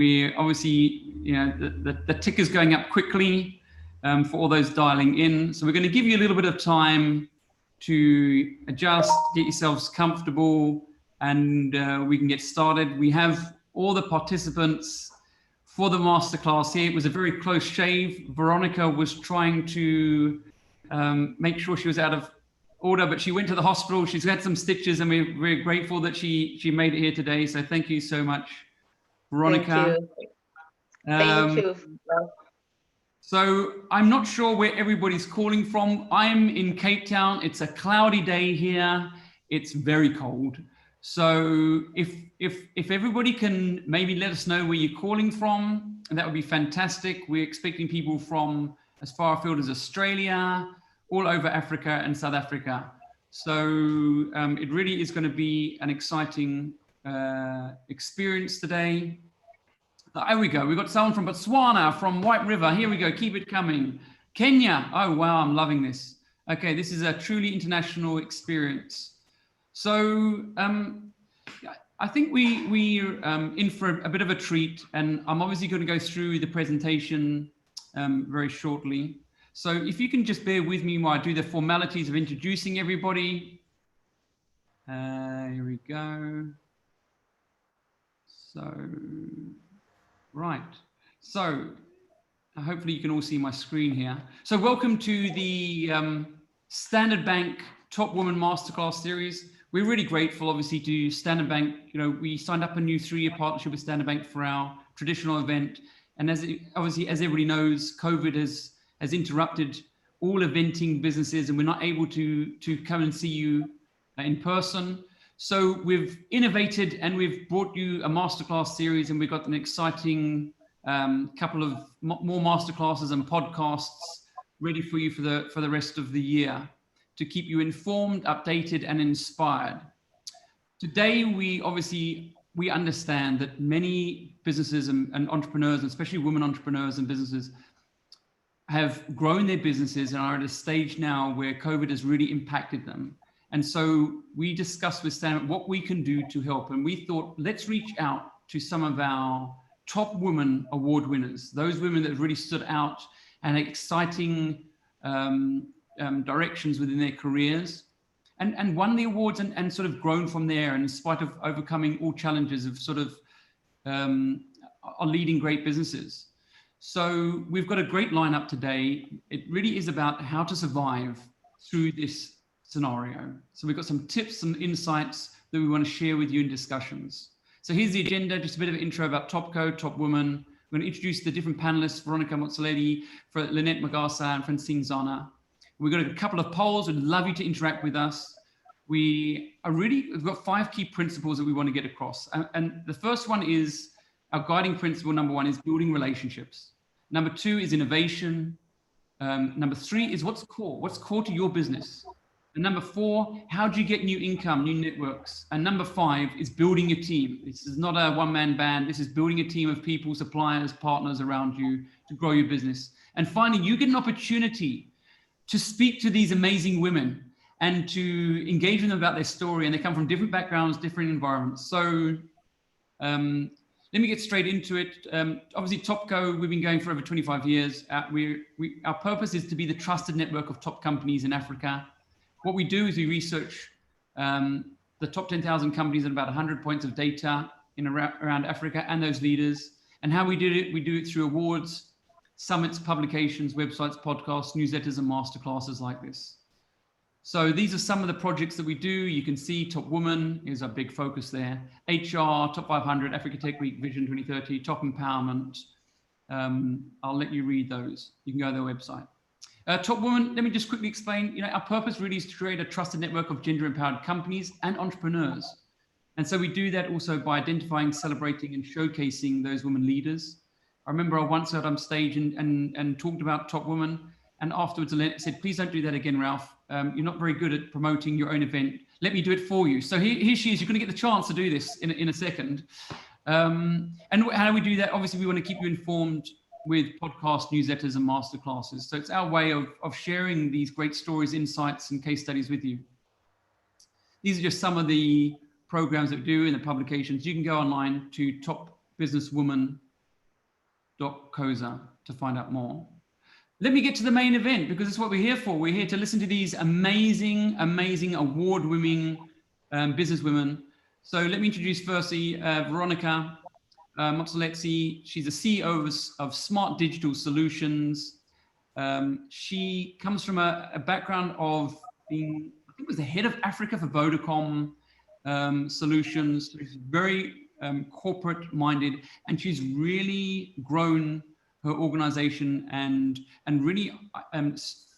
We obviously, the tick is going up quickly for all those dialing in. So we're going to give you a little bit of time to adjust, get yourselves comfortable, and we can get started. We have all the participants for the masterclass here. It was a very close shave. Veronica was trying to make sure she was out of order, but she went to the hospital. She's had some stitches, and we're grateful that she made it here today. So thank you so much, Veronica. Thank you. So I'm not sure where everybody's calling from. I'm in Cape Town. It's a cloudy day here. It's very cold. So if everybody can maybe let us know where you're calling from, that would be fantastic. We're expecting people from as far afield as Australia, all over Africa and South Africa. So it really is going to be an exciting experience today. There we go. We've got someone from Botswana, from White River. Here we go. Keep it coming. Kenya. Oh, wow. I'm loving this. Okay. This is a truly international experience. So I think we're in for a bit of a treat, and I'm obviously going to go through the presentation very shortly. So if you can just bear with me while I do the formalities of introducing everybody. Here we go. So... Right, so hopefully you can all see my screen here. So welcome to the Standard Bank Top Woman Masterclass series. We're really grateful, obviously, to Standard Bank. We signed up a new 3-year partnership with Standard Bank for our traditional event. And as everybody knows, COVID has interrupted all eventing businesses, and we're not able to come and see you in person. So we've innovated and we've brought you a masterclass series, and we've got an exciting couple of more masterclasses and podcasts ready for you for the rest of the year to keep you informed, updated, and inspired. Today, we understand that many businesses and entrepreneurs, especially women entrepreneurs and businesses, have grown their businesses and are at a stage now where COVID has really impacted them. And so we discussed with Stan what we can do to help. And we thought, let's reach out to some of our top women award winners, those women that have really stood out and exciting directions within their careers and won the awards and sort of grown from there. And in spite of overcoming all challenges of sort of are leading great businesses. So we've got a great lineup today. It really is about how to survive through this scenario. So we've got some tips and insights that we want to share with you in discussions. So here's the agenda, just a bit of an intro about Topco, Top Woman. We're going to introduce the different panelists, Veronica Mozzoledi, Lynette Magasa, and Francine Zana. We've got a couple of polls. We'd love you to interact with us. We've got 5 key principles that we want to get across. And the first one is our guiding principle. Number 1 is building relationships. Number 2 is innovation. Number 3 is what's core to your business. And number 4, how do you get new income, new networks? And number 5 is building a team. This is not a one-man band. This is building a team of people, suppliers, partners around you to grow your business. And finally, you get an opportunity to speak to these amazing women and to engage with them about their story. And they come from different backgrounds, different environments. So let me get straight into it. Obviously, Topco, we've been going for over 25 years. Our purpose is to be the trusted network of top companies in Africa. What we do is we research the top 10,000 companies and about 100 points of data around Africa and those leaders. And how we do it through awards, summits, publications, websites, podcasts, newsletters, and masterclasses like this. So these are some of the projects that we do. You can see Top Woman is a big focus there. HR, Top 500, Africa Tech Week, Vision 2030, Top Empowerment. I'll let you read those. You can go to their website. Top Woman, let me just quickly explain, our purpose really is to create a trusted network of gender-empowered companies and entrepreneurs. And so we do that also by identifying, celebrating, and showcasing those women leaders. I remember I once got on stage and talked about Top Woman, and afterwards I said, please don't do that again, Ralph. You're not very good at promoting your own event. Let me do it for you. So here she is. You're going to get the chance to do this in a second. And how do we do that? Obviously, we want to keep you informed with podcasts, newsletters, and masterclasses. So it's our way of sharing these great stories, insights, and case studies with you. These are just some of the programs that we do in the publications. You can go online to Top Businesswoman untitled.coza to find out more. Let me get to the main event, because it's what we're here for. We're here to listen to these amazing, amazing, award-winning businesswomen. So let me introduce firstly Veronica Mozzolezzi. She's the CEO of Smart Digital Solutions. She comes from a background of being, I think it was the head of Africa for Vodacom Solutions. She's very corporate minded, and she's really grown her organization and really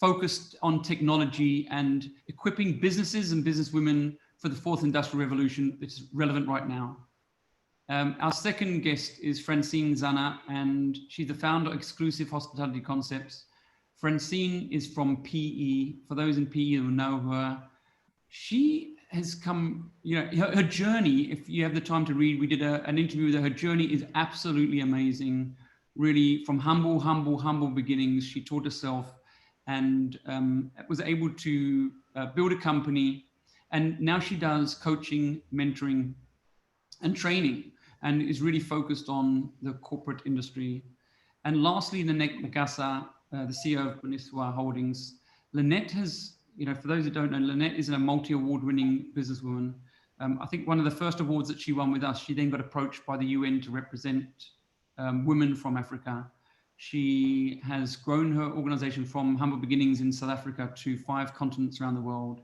focused on technology and equipping businesses and businesswomen for the fourth industrial revolution that's relevant right now. Our second guest is Francine Zana, and she's the founder of Exclusive Hospitality Concepts. Francine is from PE. For those in PE who know her, she has come, her journey, if you have the time to read, we did an interview with her. Her journey is absolutely amazing. Really, from humble beginnings, she taught herself and was able to build a company. And now she does coaching, mentoring, and training, and is really focused on the corporate industry. And lastly, Lynette Magassa, the CEO of Businesswomen Holdings. Lynette has, for those that don't know, Lynette is a multi-award-winning businesswoman. I think one of the first awards that she won with us, she then got approached by the UN to represent women from Africa. She has grown her organization from humble beginnings in South Africa to 5 continents around the world.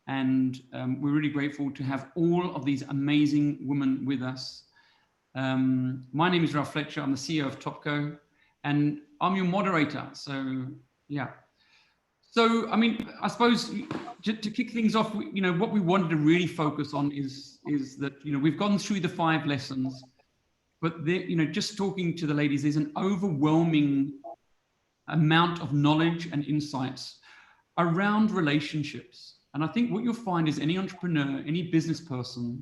And we're really grateful to have all of these amazing women with us. My name is Ralph Fletcher. I'm the CEO of Topco, and I'm your moderator. So, yeah. So, I mean, I suppose to kick things off, what we wanted to really focus on is that, we've gone through the 5 lessons, but just talking to the ladies, there's an overwhelming amount of knowledge and insights around relationships. And I think what you'll find is any entrepreneur, any business person,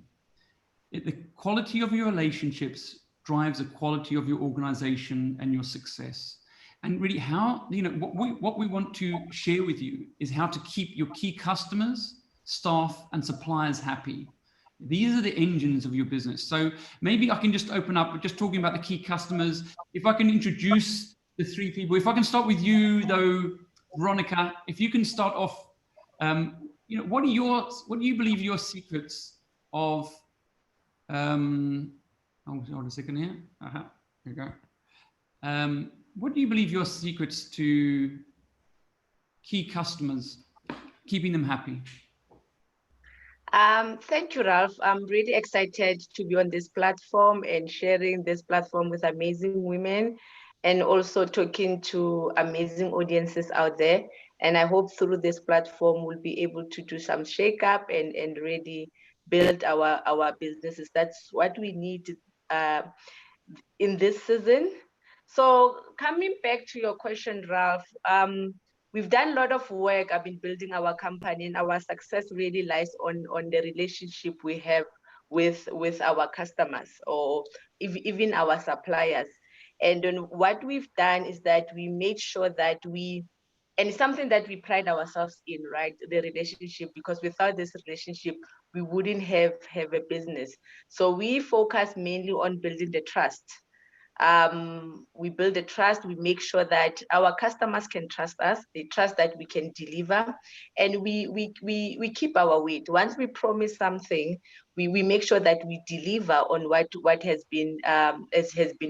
the quality of your relationships drives the quality of your organization and your success. And really how, what we want to share with you is how to keep your key customers, staff, and suppliers happy. These are the engines of your business. So maybe I can just open up with just talking about the key customers. If I can introduce the 3 people, if I can start with you though, Veronica, if you can start off, what do you believe your secrets of, hold a second here. There you go. What do you believe your secrets to key customers, keeping them happy? Thank you, Ralph. I'm really excited to be on this platform and sharing this platform with amazing women, and also talking to amazing audiences out there. And I hope through this platform, we'll be able to do some shake up and really build our businesses. That's what we need in this season. So coming back to your question, Ralph, we've done a lot of work. I've been building our company, and our success really lies on the relationship we have with our customers, or even our suppliers. And then what we've done is that we made sure that and it's something that we pride ourselves in, right? The relationship, because without this relationship, we wouldn't have a business. So we focus mainly on building the trust. We build the trust. We make sure that our customers can trust us. They trust that we can deliver, and we keep our word. Once we promise something, we make sure that we deliver on what has been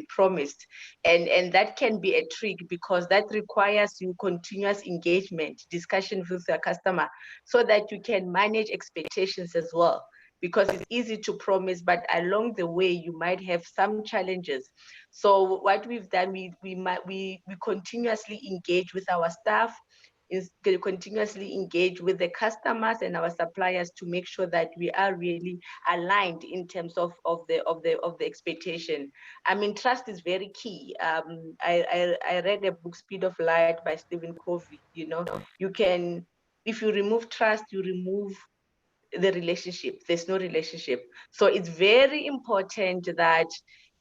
promised, and that can be a trick, because that requires you continuous engagement, discussion with your customer, so that you can manage expectations as well. Because it's easy to promise, but along the way you might have some challenges. So what we've done, we continuously engage with our staff, is continuously engage with the customers and our suppliers to make sure that we are really aligned in terms of the expectation. I mean, trust is very key. I read a book, Speed of Light by Stephen Covey. You can, if you remove trust, you remove the relationship. There's no relationship. So it's very important that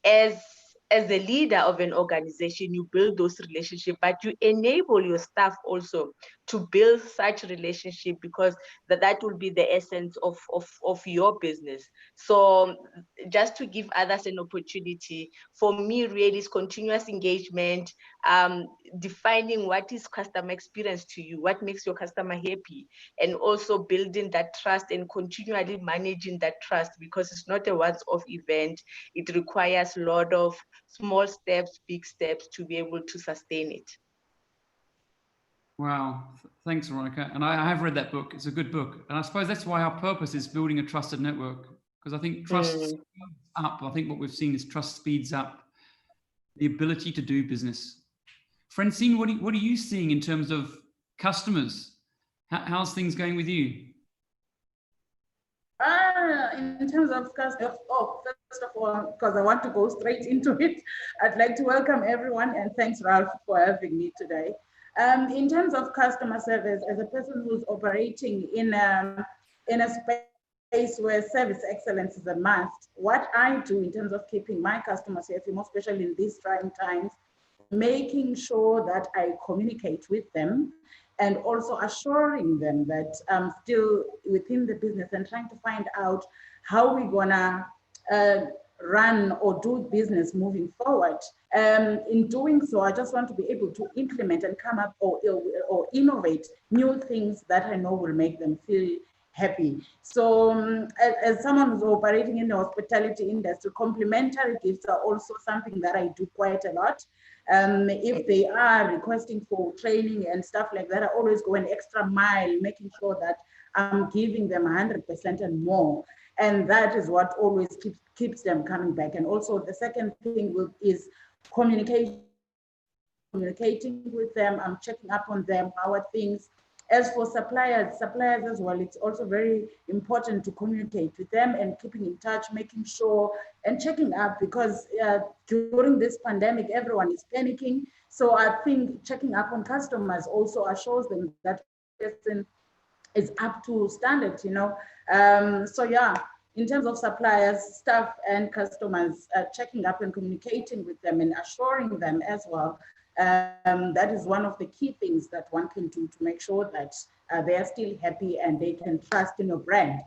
as the leader of an organization, you build those relationships, but you enable your staff also to build such relationship, because that will be the essence of your business. So just to give others an opportunity, for me really is continuous engagement, defining what is customer experience to you, what makes your customer happy, and also building that trust and continually managing that trust, because it's not a once-off event. It requires a lot of small steps, big steps to be able to sustain it. Wow. Thanks, Veronica. And I have read that book. It's a good book. And I suppose that's why our purpose is building a trusted network. Because I think trust speeds up. I think what we've seen is trust speeds up the ability to do business. Francine, what are you seeing in terms of customers? How's things going with you? In terms of customers, first of all, because I want to go straight into it, I'd like to welcome everyone, and thanks, Ralph, for having me today. In terms of customer service, as a person who's operating in a space where service excellence is a must, what I do in terms of keeping my customers happy, more especially in these trying times, making sure that I communicate with them and also assuring them that I'm still within the business and trying to find out how we're gonna run or do business moving forward. In doing so, I just want to be able to implement and come up or innovate new things that I know will make them feel happy. So as someone who's operating in the hospitality industry, complimentary gifts are also something that I do quite a lot. If they are requesting for training and stuff like that, I always go an extra mile, making sure that I'm giving them 100% and more. And that is what always keeps them coming back. And also the second thing is communication, communicating with them. I'm checking up on them, how are things. As for suppliers as well, it's also very important to communicate with them and keeping in touch, making sure and checking up, because during this pandemic, everyone is panicking. So I think checking up on customers also assures them that person is up to standard, So yeah, in terms of suppliers, staff and customers, checking up and communicating with them and assuring them as well. That is one of the key things that one can do to make sure that they are still happy and they can trust in your brand.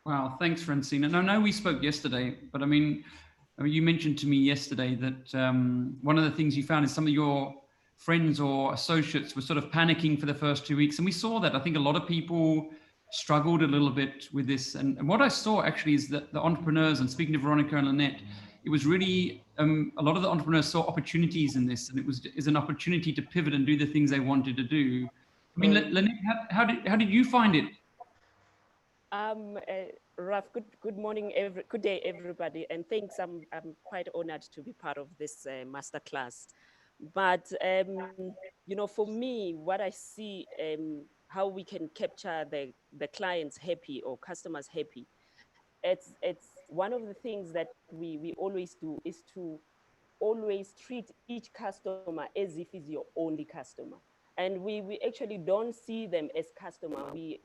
Wow, thanks, Francine. And I know we spoke yesterday, but I mean, you mentioned to me yesterday that one of the things you found is some of your friends or associates were sort of panicking for the first 2 weeks. And we saw that. I think a lot of people struggled a little bit with this. And what I saw actually is that the entrepreneurs, and speaking to Veronica and Lynette, it was really a lot of the entrepreneurs saw opportunities in this, and it was an opportunity to pivot and do the things they wanted to do. I mean, Lynette, how did you find it? Raf, good morning, good day, everybody, and thanks. I'm quite honored to be part of this masterclass. But for me, what I see, how we can capture the clients happy or customers happy, it's one of the things that we always do is to always treat each customer as if he's your only customer. And we actually don't see them as customer. We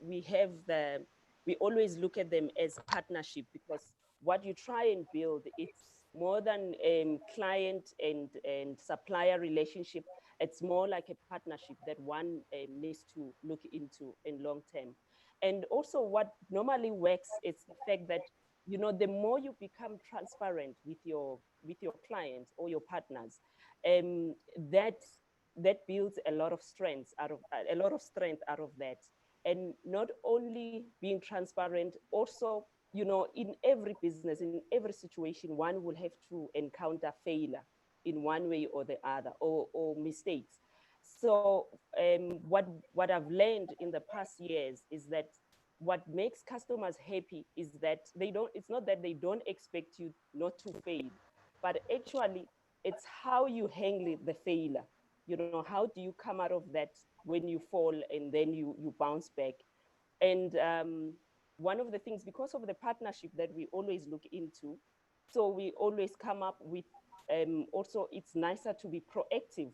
always look at them as partnership, because what you try and build, it's more than client and supplier relationship. It's more like a partnership that one needs to look into in long term. And also what normally works is the fact that the more you become transparent with your clients or your partners, that builds a lot of strength out of that. And not only being transparent, also in every business, in every situation, one will have to encounter failure in one way or the other, or mistakes. So what I've learned in the past years is that what makes customers happy is that it's not that they don't expect you not to fail, but actually it's how you handle the failure. How do you come out of that when you fall and then you bounce back? And one of the things, because of the partnership that we always look into, so we always come up with, also it's nicer to be proactive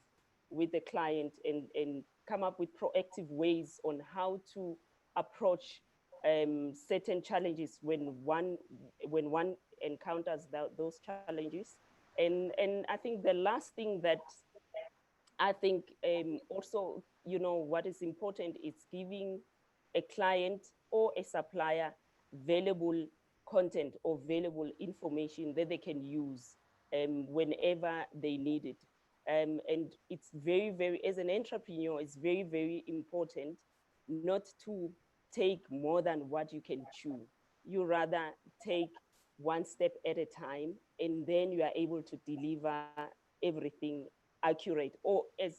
with the client and come up with proactive ways on how to approach certain challenges when one encounters those challenges. And I think the last thing that I think also, you know, what is important is giving a client or a supplier valuable content or valuable information that they can use whenever they need it. And it's very, very, as an entrepreneur, it's very, very important not to take more than what you can chew. You rather take one step at a time, and then you are able to deliver everything accurate, or as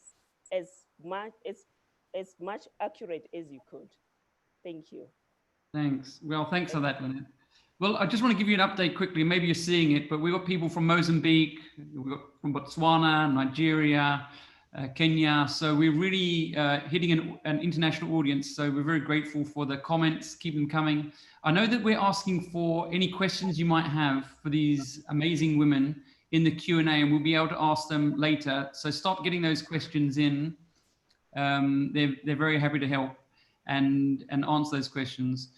much accurate as you could. Thank you. Thanks. Well, thanks for that, Lynette. Well, I just want to give you an update quickly. Maybe you're seeing it, but we've got people from Mozambique, we've got from Botswana, Nigeria, Kenya. So we're really hitting an international audience. So we're very grateful for the comments. Keep them coming. I know that we're asking for any questions you might have for these amazing women in the Q&A, and we'll be able to ask them later. So start getting those questions in. They're very happy to help and answer those questions.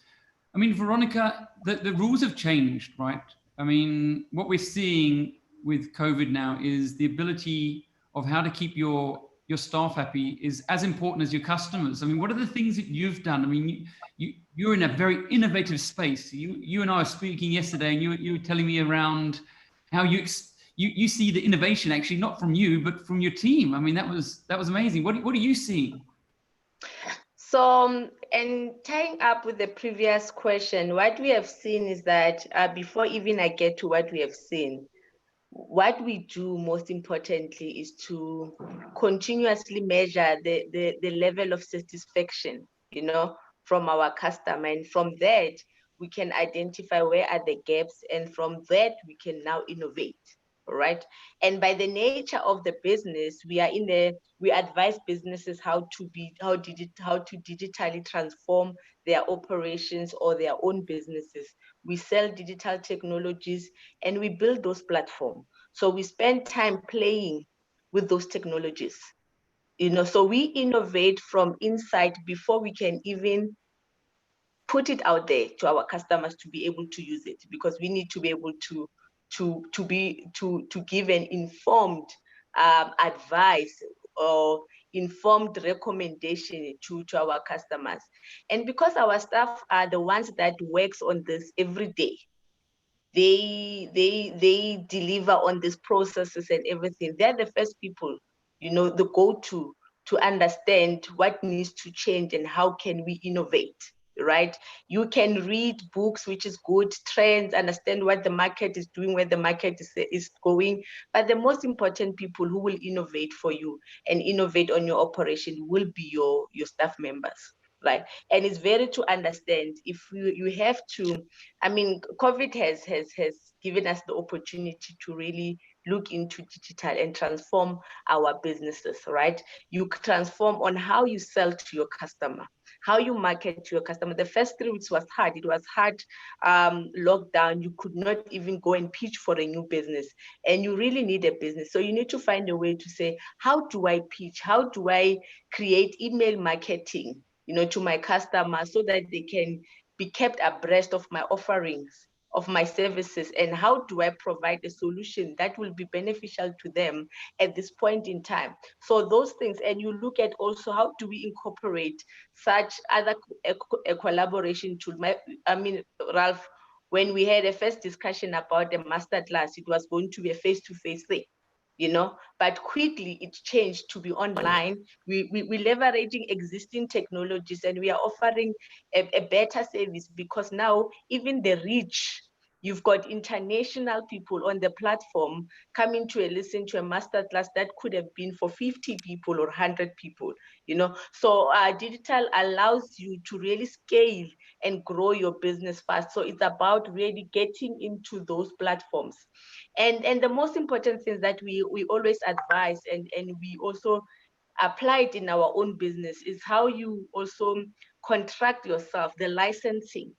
I mean, Veronica, the rules have changed, right? I mean, what we're seeing with COVID now is the ability of how to keep your staff happy is as important as your customers. I mean, what are the things that you've done? I mean, you're in a very innovative space. You and I were speaking yesterday, and you were telling me around how you see the innovation actually not from you, but from your team. I mean, that was amazing. What are you seeing? So, and tying up with the previous question, what we have seen is that before even I get to what we have seen, what we do most importantly is to continuously measure the level of satisfaction, you know, from our customer. And from that, we can identify where are the gaps. And from that, we can now innovate. Right. And by the nature of the business, we advise businesses how to digitally transform their operations or their own businesses. We sell digital technologies and we build those platforms. So we spend time playing with those technologies. You know, so we innovate from inside before we can even put it out there to our customers to be able to use it, because we need to be able to give an informed advice or informed recommendation to our customers. And because our staff are the ones that works on this every day, they deliver on these processes and everything. They're the first people, you know, the go-to to understand what needs to change and how can we innovate. Right? You can read books, which is good, trends, understand what the market is doing, where the market is going. But the most important people who will innovate for you and innovate on your operation will be your staff members. Right? And it's very to understand if you have to, I mean, COVID has given us the opportunity to really look into digital and transform our businesses, right? You transform on how you sell to your customer, how you market to your customer. The first 3 weeks was hard. It was hard, lockdown. You could not even go and pitch for a new business, and you really need a business. So you need to find a way to say, how do I pitch? How do I create email marketing, you know, to my customers so that they can be kept abreast of my offerings, of my services, and how do I provide a solution that will be beneficial to them at this point in time. So those things, and you look at also how do we incorporate such other a collaboration tool. I mean, Ralph, when we had a first discussion about the masterclass, it was going to be a face-to-face thing, you know, but quickly it changed to be online. We're leveraging existing technologies, and we are offering a better service, because now even the reach, you've got international people on the platform coming to listen to a masterclass that could have been for 50 people or 100 people, you know. So digital allows you to really scale and grow your business fast. So it's about really getting into those platforms. And the most important thing that we always advise, and we also apply it in our own business, is how you also contract yourself, the licensing.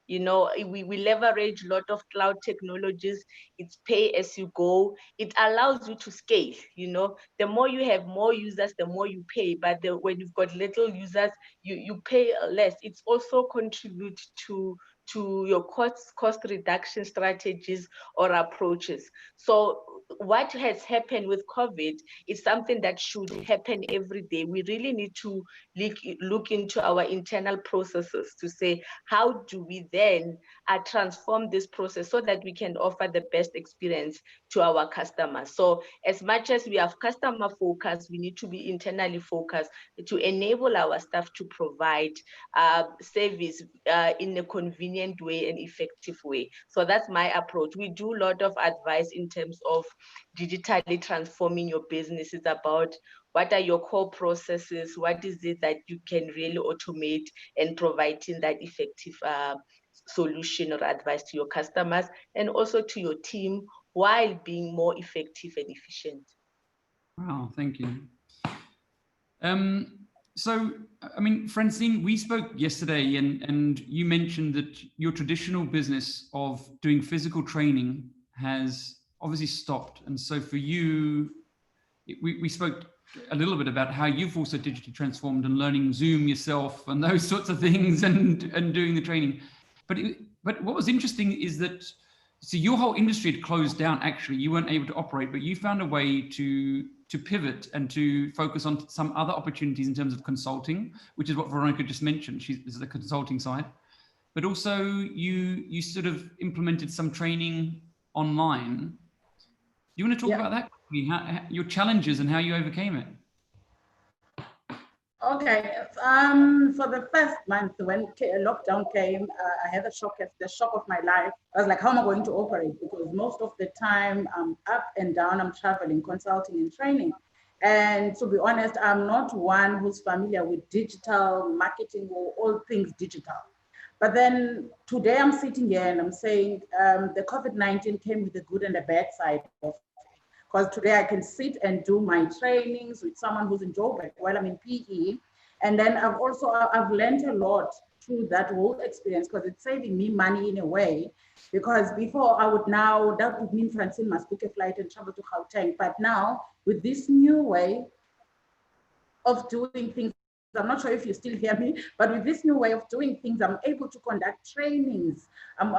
You know, we leverage a lot of cloud technologies. It's pay as you go. It allows you to scale. You know, the more you have more users, the more you pay. But when you've got little users, you pay less. It's also contribute to your cost reduction strategies or approaches. So what has happened with COVID is something that should happen every day. We really need to look into our internal processes to say, how do we then transform this process so that we can offer the best experience to our customers? So as much as we have customer focus, we need to be internally focused to enable our staff to provide service in a convenient way and effective way. So that's my approach. We do a lot of advice in terms of digitally transforming your business. It's about what are your core processes, what is it that you can really automate, and providing that effective solution or advice to your customers and also to your team while being more effective and efficient. Wow, thank you. So, I mean, Francine, we spoke yesterday and you mentioned that your traditional business of doing physical training has obviously stopped. And so for you, we spoke a little bit about how you've also digitally transformed and learning Zoom yourself and those sorts of things and doing the training. But what was interesting is that, so your whole industry had closed down, actually. You weren't able to operate, but you found a way to pivot and to focus on some other opportunities in terms of consulting, which is what Veronica just mentioned. This is the consulting side. But also you sort of implemented some training online. Do you want to talk about that? How, your challenges and how you overcame it? Okay, for the first month when lockdown came, I had the shock of my life. I was like, how am I going to operate? Because most of the time I'm up and down, I'm traveling, consulting and training. And to be honest, I'm not one who's familiar with digital marketing or all things digital. But then today I'm sitting here and I'm saying the COVID-19 came with the good and the bad side of it. Because today I can sit and do my trainings with someone who's in Joburg while I'm in PE. And then I've learned a lot through that whole experience because it's saving me money in a way. Because before that would mean Francine must book a flight and travel to Gauteng. But now with this new way of doing things, I'm not sure if you still hear me, but with this new way of doing things, I'm able to conduct trainings. I'm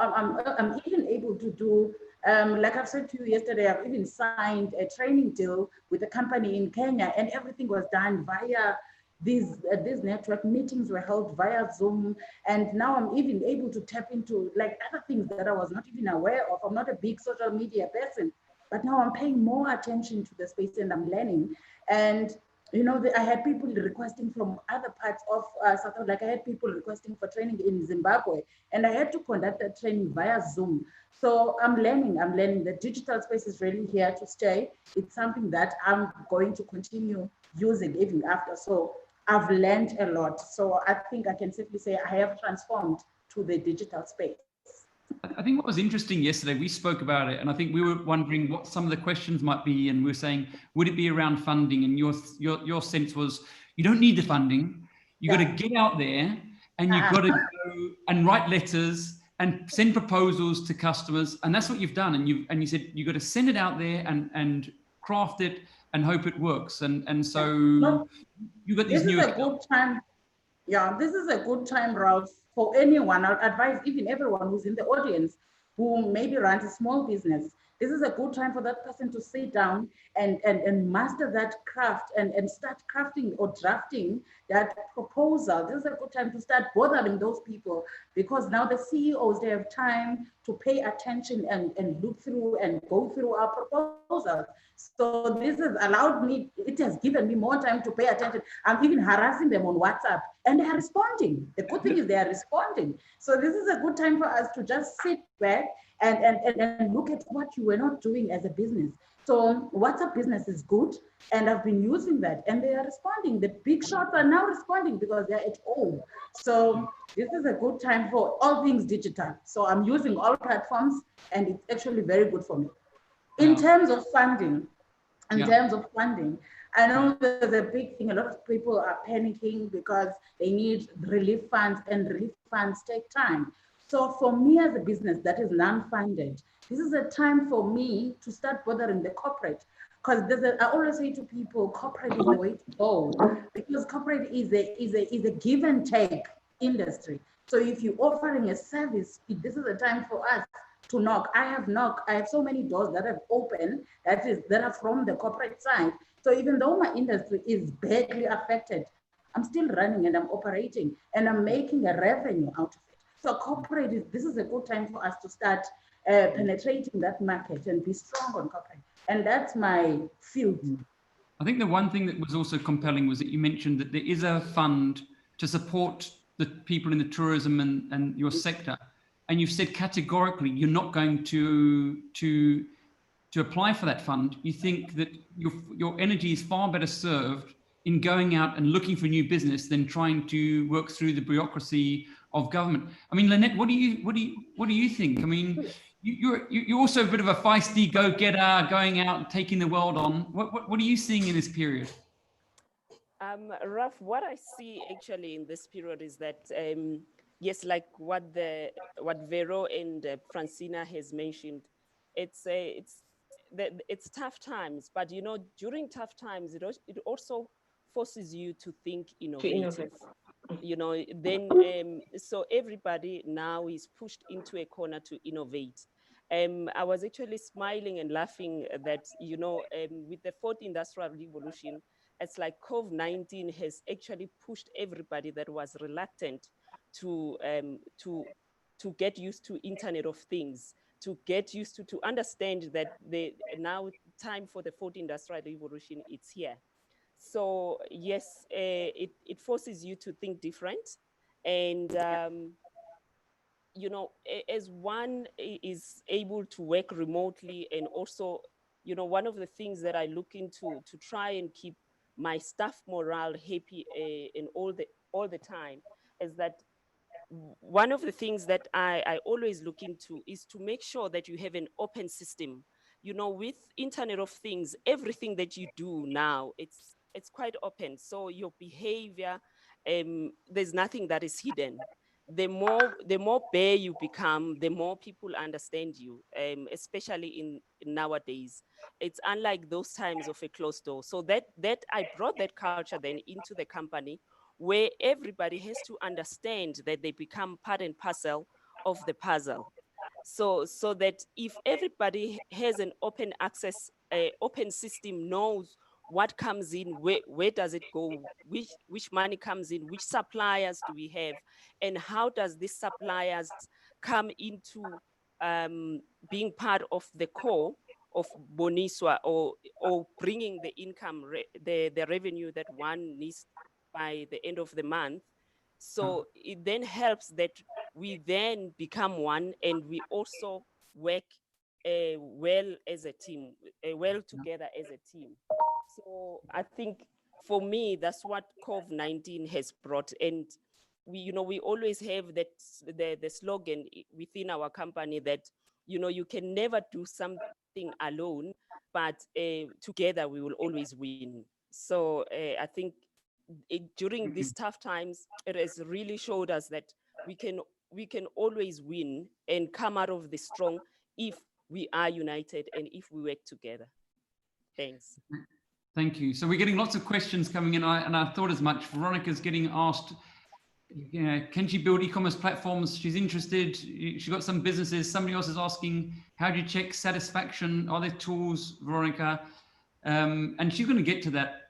even able to do, like I've said to you yesterday, I've even signed a training deal with a company in Kenya, and everything was done via these network meetings were held via Zoom. And now I'm even able to tap into like other things that I was not even aware of. I'm not a big social media person, but now I'm paying more attention to the space and I'm learning. And you know, I had people requesting from other parts of South Africa, like I had people requesting for training in Zimbabwe, and I had to conduct that training via Zoom. So I'm learning. The digital space is really here to stay. It's something that I'm going to continue using even after. So I've learned a lot. So I think I can safely say I have transformed to the digital space. I think what was interesting yesterday, we spoke about it, and I think we were wondering what some of the questions might be, and we were saying, would it be around funding? And your sense was, you don't need the funding. You got to get out there, and you've got to go and write letters and send proposals to customers, and that's what you've done. And you said you got to send it out there and craft it and hope it works. And so you got these new. This is a good time. Yeah, this is a good time, Ralph, for anyone. I'd advise even everyone who's in the audience who maybe runs a small business. This is a good time for that person to sit down and master that craft and start crafting or drafting that proposal. This is a good time to start bothering those people because now the CEOs, they have time to pay attention and look through and go through our proposals. So this has allowed me, it has given me more time to pay attention. I'm even harassing them on WhatsApp and they are responding. The good thing is they are responding. So this is a good time for us to just sit back and look at what you were not doing as a business. So WhatsApp business is good, and I've been using that, and they are responding. The big shots are now responding because they're at home. So this is a good time for all things digital. So I'm using all platforms, and it's actually very good for me. In terms of funding, I know there's a big thing. A lot of people are panicking because they need relief funds, and relief funds take time. So for me as a business that is non-funded, this is a time for me to start bothering the corporate. Because I always say to people, corporate is the way to go. Because corporate is a give and take industry. So if you're offering a service, this is a time for us to knock. I have so many doors that have opened that are from the corporate side. So even though my industry is badly affected, I'm still running and I'm operating and I'm making a revenue out of it. So corporate, this is a good time for us to start penetrating that market and be strong on corporate. And that's my field. I think the one thing that was also compelling was that you mentioned that there is a fund to support the people in the tourism and your sector. And you've said categorically, you're not going to apply for that fund. You think that your energy is far better served in going out and looking for new business than trying to work through the bureaucracy of government. I mean, Lynette, what do you think? I mean, you're also a bit of a feisty go-getter, going out and taking the world on. What are you seeing in this period? Raf, what I see actually in this period is that yes, like what Vero and Francina has mentioned, it's tough times, but you know, during tough times, it also forces you to think innovative. You know, then so everybody now is pushed into a corner to innovate. I was actually smiling and laughing that, you know, with the fourth industrial revolution, it's like COVID-19 has actually pushed everybody that was reluctant to get used to Internet of Things, to get used to understand that the now time for the fourth industrial revolution, it's here. So yes, it forces you to think different. And, you know, as one is able to work remotely, and also, you know, one of the things that I look into to try and keep my staff morale happy and all the time is that one of the things that I always look into is to make sure that you have an open system. You know, with Internet of Things, everything that you do now, it's quite open. So your behavior, there's nothing that is hidden. The more bare you become, the more people understand you, especially in nowadays. It's unlike those times of a closed door. So that I brought that culture then into the company, where everybody has to understand that they become part and parcel of the puzzle. So that if everybody has an open access, open system, knows what comes in, where does it go, which money comes in, which suppliers do we have, and how does these suppliers come into being part of the core of Boniswa, or bringing the income, the revenue that one needs by the end of the month. So it then helps that we then become one, and we also work well as a team, well together as a team. So I think for me, that's what COVID-19 has brought. And we always have that the slogan within our company that, you know, you can never do something alone, but together we will always win. So I think during these tough times, it has really showed us that we can always win and come out of this strong if we are united and if we work together. Thanks. Thank you. So we're getting lots of questions coming in, and I thought as much. Veronica's getting asked, can she build e-commerce platforms? She's interested. She got some businesses. Somebody else is asking, how do you check satisfaction? Are there tools, Veronica? And she's going to get to that.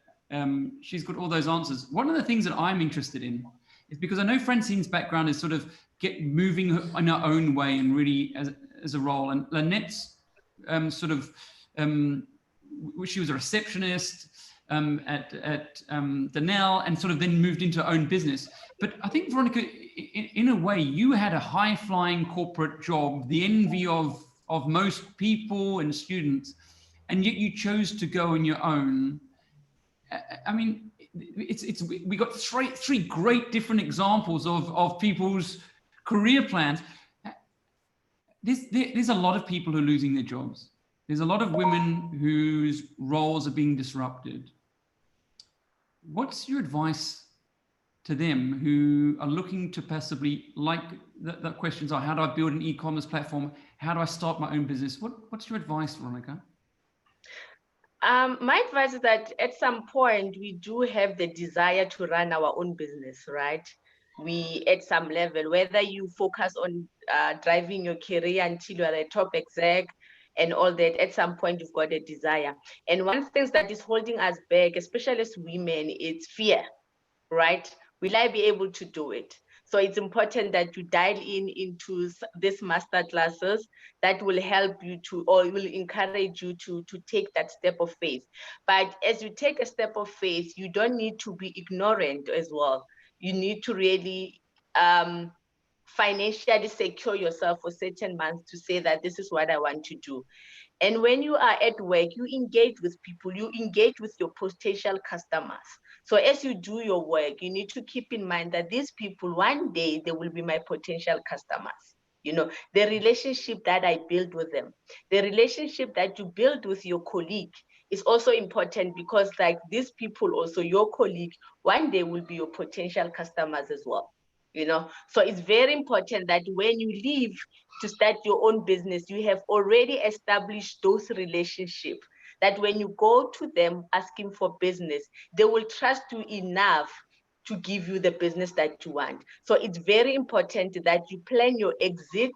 She's got all those answers. One of the things that I'm interested in is, because I know Francine's background is sort of moving in her own way and really as a role, and Lynette's she was a receptionist at Danelle, and sort of then moved into her own business. But I think, Veronica, in a way, you had a high-flying corporate job, the envy of most people and students, and yet you chose to go on your own. I mean, we got three great different examples of people's career plans. There's a lot of people who are losing their jobs. There's a lot of women whose roles are being disrupted. What's your advice to them who are looking to passively, like the questions are, how do I build an e-commerce platform? How do I start my own business? What's your advice, Veronica? My advice is that at some point we do have the desire to run our own business, right? we at some level, whether you focus on driving your career until you are a top exec and all that, at some point you've got a desire. And one thing that is holding us back, especially as women, is fear, right? Will I be able to do it? So it's important that you dial into these master classes that will help you to, or will encourage you to take that step of faith. But as you take a step of faith, you don't need to be ignorant as well. You need to really financially secure yourself for certain months to say that this is what I want to do. And when you are at work, you engage with people, you engage with your potential customers. So as you do your work, you need to keep in mind that these people, one day, they will be my potential customers. You know, the relationship that I build with them, the relationship that you build with your colleague is also important, because like these people also, your colleague, one day will be your potential customers as well. You know, so it's very important that when you leave to start your own business, you have already established those relationships, that when you go to them asking for business, they will trust you enough to give you the business that you want. So it's very important that you plan your exit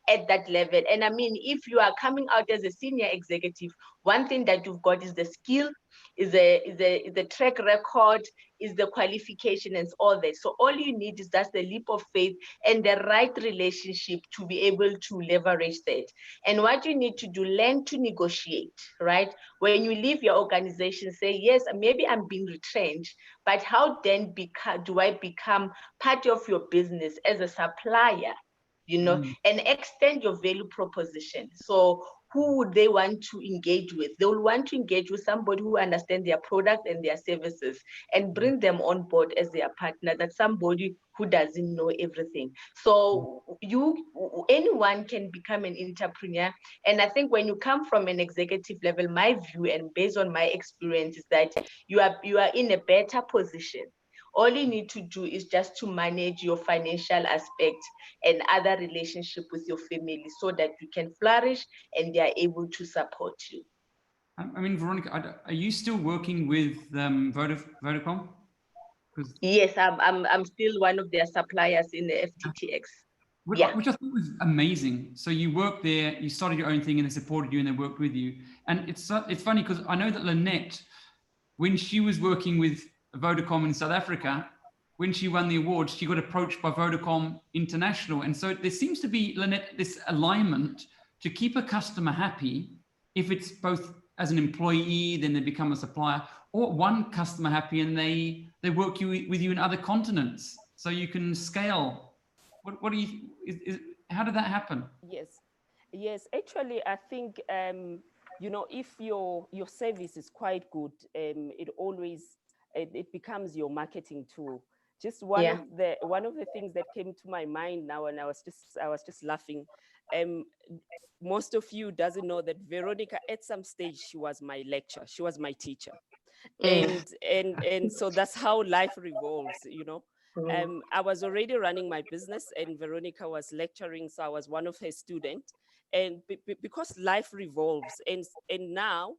at that level. And I mean, if you are coming out as a senior executive, one thing that you've got is the skill, is the track record, is the qualification, and all that. So all you need is just the leap of faith and the right relationship to be able to leverage that. And what you need to do, learn to negotiate, right? When you leave your organization, say, yes, maybe I'm being retrenched, but how then do I become part of your business as a supplier, you know, and extend your value proposition? So who would they want to engage with? They will want to engage with somebody who understands their product and their services, and bring them on board as their partner, that's somebody who doesn't know everything. So anyone can become an entrepreneur. And I think when you come from an executive level, my view and based on my experience is that you are in a better position. All you need to do is just to manage your financial aspect and other relationship with your family, so that you can flourish and they are able to support you. I mean, Veronica, are you still working with Vodacom? Yes, I'm still one of their suppliers in the FTTX. Which I thought was amazing. So you worked there, you started your own thing, and they supported you and they worked with you. And it's funny because I know that Lynette, when she was working with Vodacom in South Africa, when she won the awards, she got approached by Vodacom International. And so there seems to be, Lynette, this alignment to keep a customer happy. If it's both as an employee, then they become a supplier, or one customer happy and they work with you in other continents, so you can scale. What do you, how did that happen? Yes, actually, I think, you know, if your service is quite good, it becomes your marketing tool. Just one of the things that came to my mind now, and I was just laughing. Most of you doesn't know that Veronica, at some stage, she was my lecturer, she was my teacher. And so that's how life revolves, you know. I was already running my business and Veronica was lecturing, so I was one of her students. And because life revolves, and now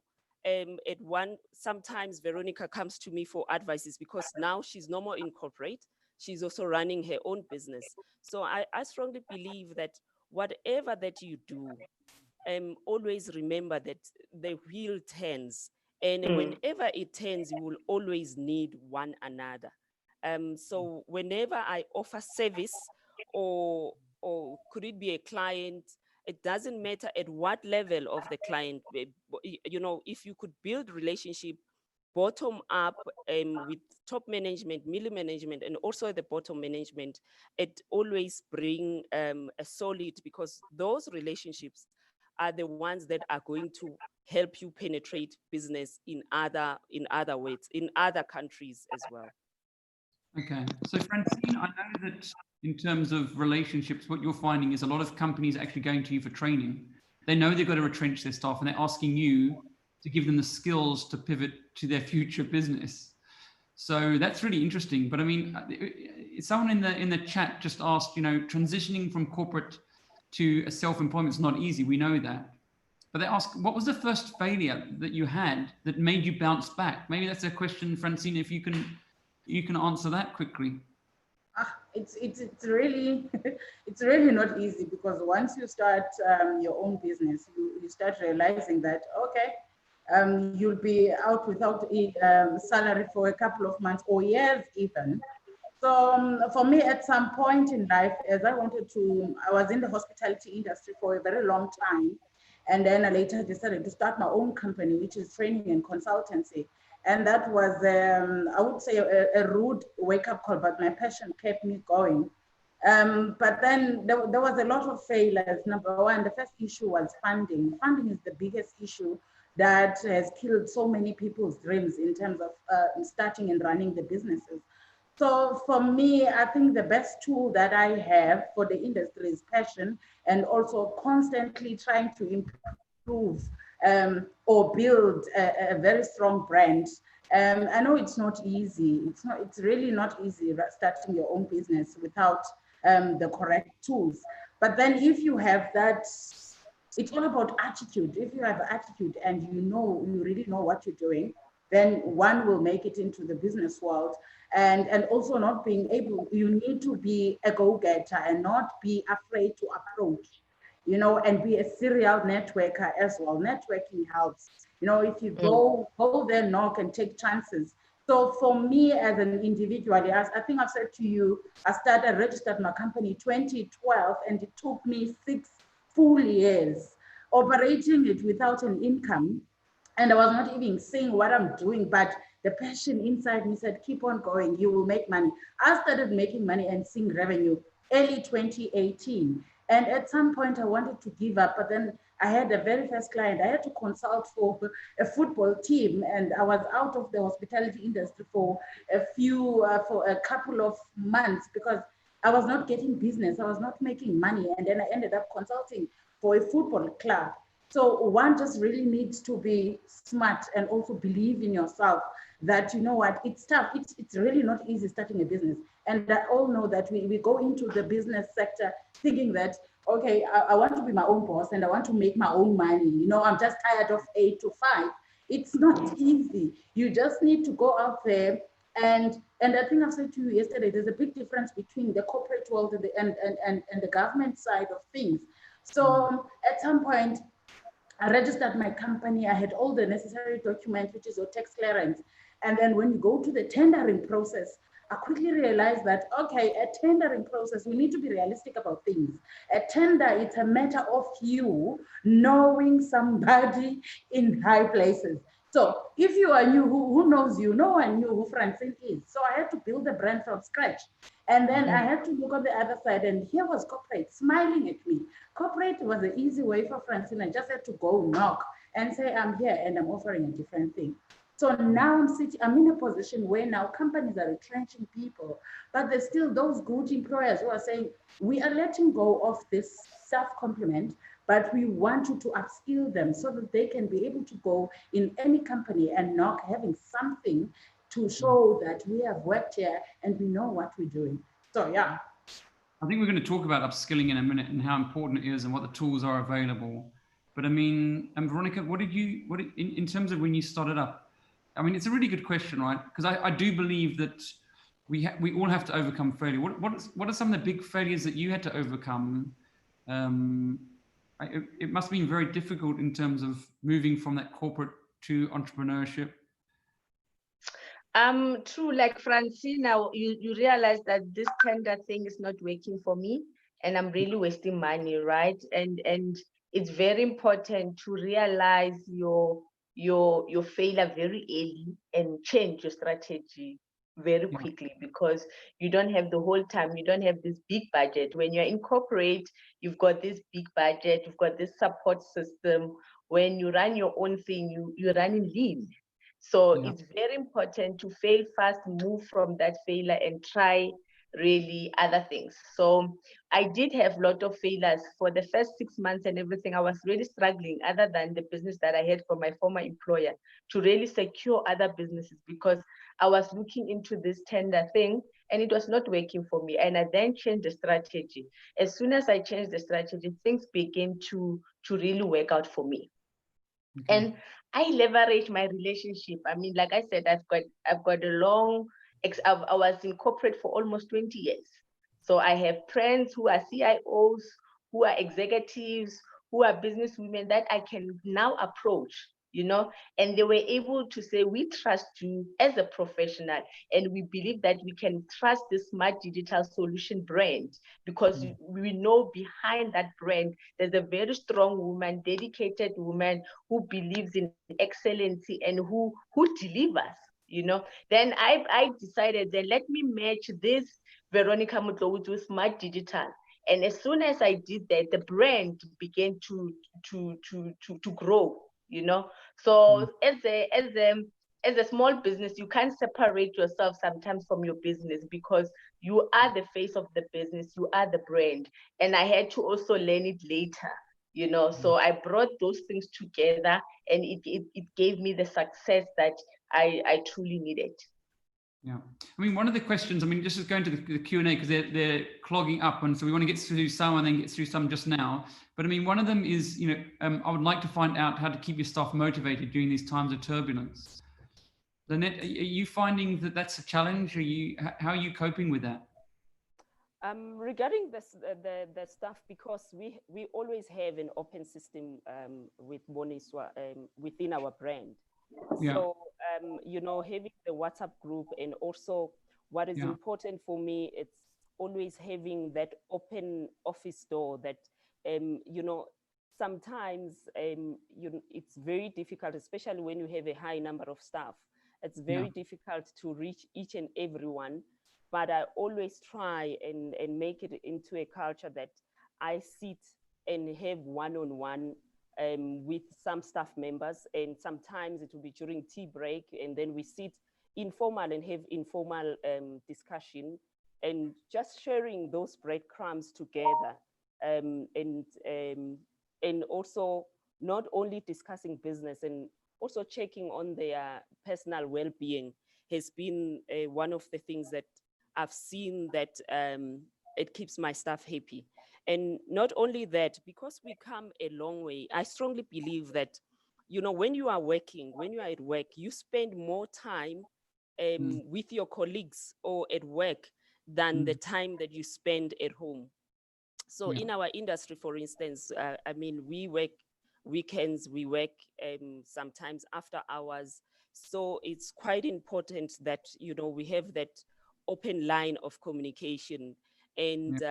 sometimes Veronica comes to me for advices, because now she's no more in corporate, she's also running her own business. So I strongly believe that whatever that you do, always remember that the wheel turns, and whenever it turns, you will always need one another. So whenever I offer service, or could it be a client, it doesn't matter at what level of the client, you know, if you could build relationship bottom up, with top management, middle management, and also the bottom management, it always bring a solid, because those relationships are the ones that are going to help you penetrate business in other ways, in other countries as well. Okay, so Francine, I know that in terms of relationships, what you're finding is a lot of companies are actually going to you for training. They know they've got to retrench their staff, and they're asking you to give them the skills to pivot to their future business. So that's really interesting. But I mean, someone in the chat just asked, you know, transitioning from corporate to a self-employment is not easy. We know that. But they ask, what was the first failure that you had that made you bounce back? Maybe that's a question, Francine, if you can answer that quickly. it's really it's really not easy, because once you start your own business, you start realizing that, okay, you'll be out without a salary for a couple of months or years even. So for me, at some point in life, as I was in the hospitality industry for a very long time. And then I later decided to start my own company, which is training and consultancy. And that was, I would say, a rude wake-up call, but my passion kept me going. But then there was a lot of failures. Number one, the first issue was funding. Funding is the biggest issue that has killed so many people's dreams in terms of starting and running the businesses. So for me, I think the best tool that I have for the industry is passion, and also constantly trying to improve or build a very strong brand. I know it's not easy. It's really not easy starting your own business without the correct tools. But then if you have that, it's all about attitude. If you have attitude and you really know what you're doing, then one will make it into the business world. And also not being able, you need to be a go-getter and not be afraid to approach, and be a serial networker as well. Networking helps, if you go there, knock and take chances. So for me as an individual, I think I've said to you, I registered my company 2012, and it took me 6 full years operating it without an income. And I was not even seeing what I'm doing, but the passion inside me said, keep on going, you will make money. I started making money and seeing revenue early 2018. And at some point I wanted to give up, but then I had the very first client. I had to consult for a football team, and I was out of the hospitality industry for a couple of months because I was not getting business. I was not making money. And then I ended up consulting for a football club. So one just really needs to be smart and also believe in yourself that, you know what, it's tough. It's really not easy starting a business. And I all know that we go into the business sector thinking that, okay, I want to be my own boss and I want to make my own money. I'm just tired of 8 to 5. It's not easy. You just need to go out there. And I think I said to you yesterday, there's a big difference between the corporate world and the government side of things. So at some point, I registered my company. I had all the necessary documents, which is your tax clearance. And then when you go to the tendering process, I quickly realized that, okay, a tendering process, we need to be realistic about things. A tender, it's a matter of you knowing somebody in high places. So if you are new, who knows you? No one knew who Francine is. So I had to build a brand from scratch. And then I had to look on the other side, and here was corporate smiling at me. Corporate was an easy way for Francine. I just had to go knock and say, I'm here and I'm offering a different thing. So now I'm in a position where now companies are retrenching people, but there's still those good employers who are saying, we are letting go of this staff complement, but we want you to upskill them so that they can be able to go in any company and not having something to show that we have worked here and we know what we're doing. So yeah. I think we're going to talk about upskilling in a minute and how important it is and what the tools are available. But I mean, and Veronica, in terms of when you started up, I mean, it's a really good question, right? Because I do believe that we all have to overcome failure. What are some of the big failures that you had to overcome? It must have been very difficult in terms of moving from that corporate to entrepreneurship. True, like Francine, now you realize that this tender thing is not working for me and I'm really wasting money, right? And it's very important to realize your failure very early and change your strategy very quickly, because you don't have the whole time, you don't have this big budget. When you're in corporate, you've got this big budget, you've got this support system. When you run your own thing, you're running lean. So it's very important to fail fast, move from that failure and try really other things. So I did have a lot of failures for the first 6 months and everything. I was really struggling, other than the business that I had from my former employer, to really secure other businesses, because I was looking into this tender thing and it was not working for me. And I then changed the strategy. As soon as I changed the strategy, things began to really work out for me. And I leverage my relationship. I mean, like I said, I've got a long, I was in corporate for almost 20 years. So I have friends who are CIOs, who are executives, who are business women that I can now approach, and they were able to say, we trust you as a professional, and we believe that we can trust this smart digital solution brand, because we know behind that brand, there's a very strong woman, dedicated woman who believes in excellency and who delivers. Then I decided that let me match this Veronica Mutlowu with smart digital. And as soon as I did that, the brand began to grow, So as a small business, you can't separate yourself sometimes from your business, because you are the face of the business, you are the brand. And I had to also learn it later, So I brought those things together, and it gave me the success that I truly needed. Yeah, I mean, one of the questions, just going to the Q&A, because they're clogging up, and so we want to get through some and then get through some just now. But I mean, one of them is, I would like to find out how to keep your staff motivated during these times of turbulence. Lynette, are you finding that that's a challenge? How are you coping with that? Regarding the stuff, because we always have an open system with Boniswa within our brand. Yeah. So, having the WhatsApp group, and also what is important for me, it's always having that open office door that, sometimes, it's very difficult, especially when you have a high number of staff. It's very difficult to reach each and everyone, but I always try and make it into a culture that I sit and have one-on-one with some staff members, and sometimes it will be during tea break, and then we sit informal and have informal discussion, and just sharing those breadcrumbs together, and also not only discussing business, and also checking on their personal well-being has been one of the things that I've seen that it keeps my staff happy. And not only that, because we come a long way, I strongly believe that, when you are working, when you are at work, you spend more time with your colleagues or at work than the time that you spend at home. So in our industry, for instance, we work weekends, we work sometimes after hours. So it's quite important that, we have that open line of communication. And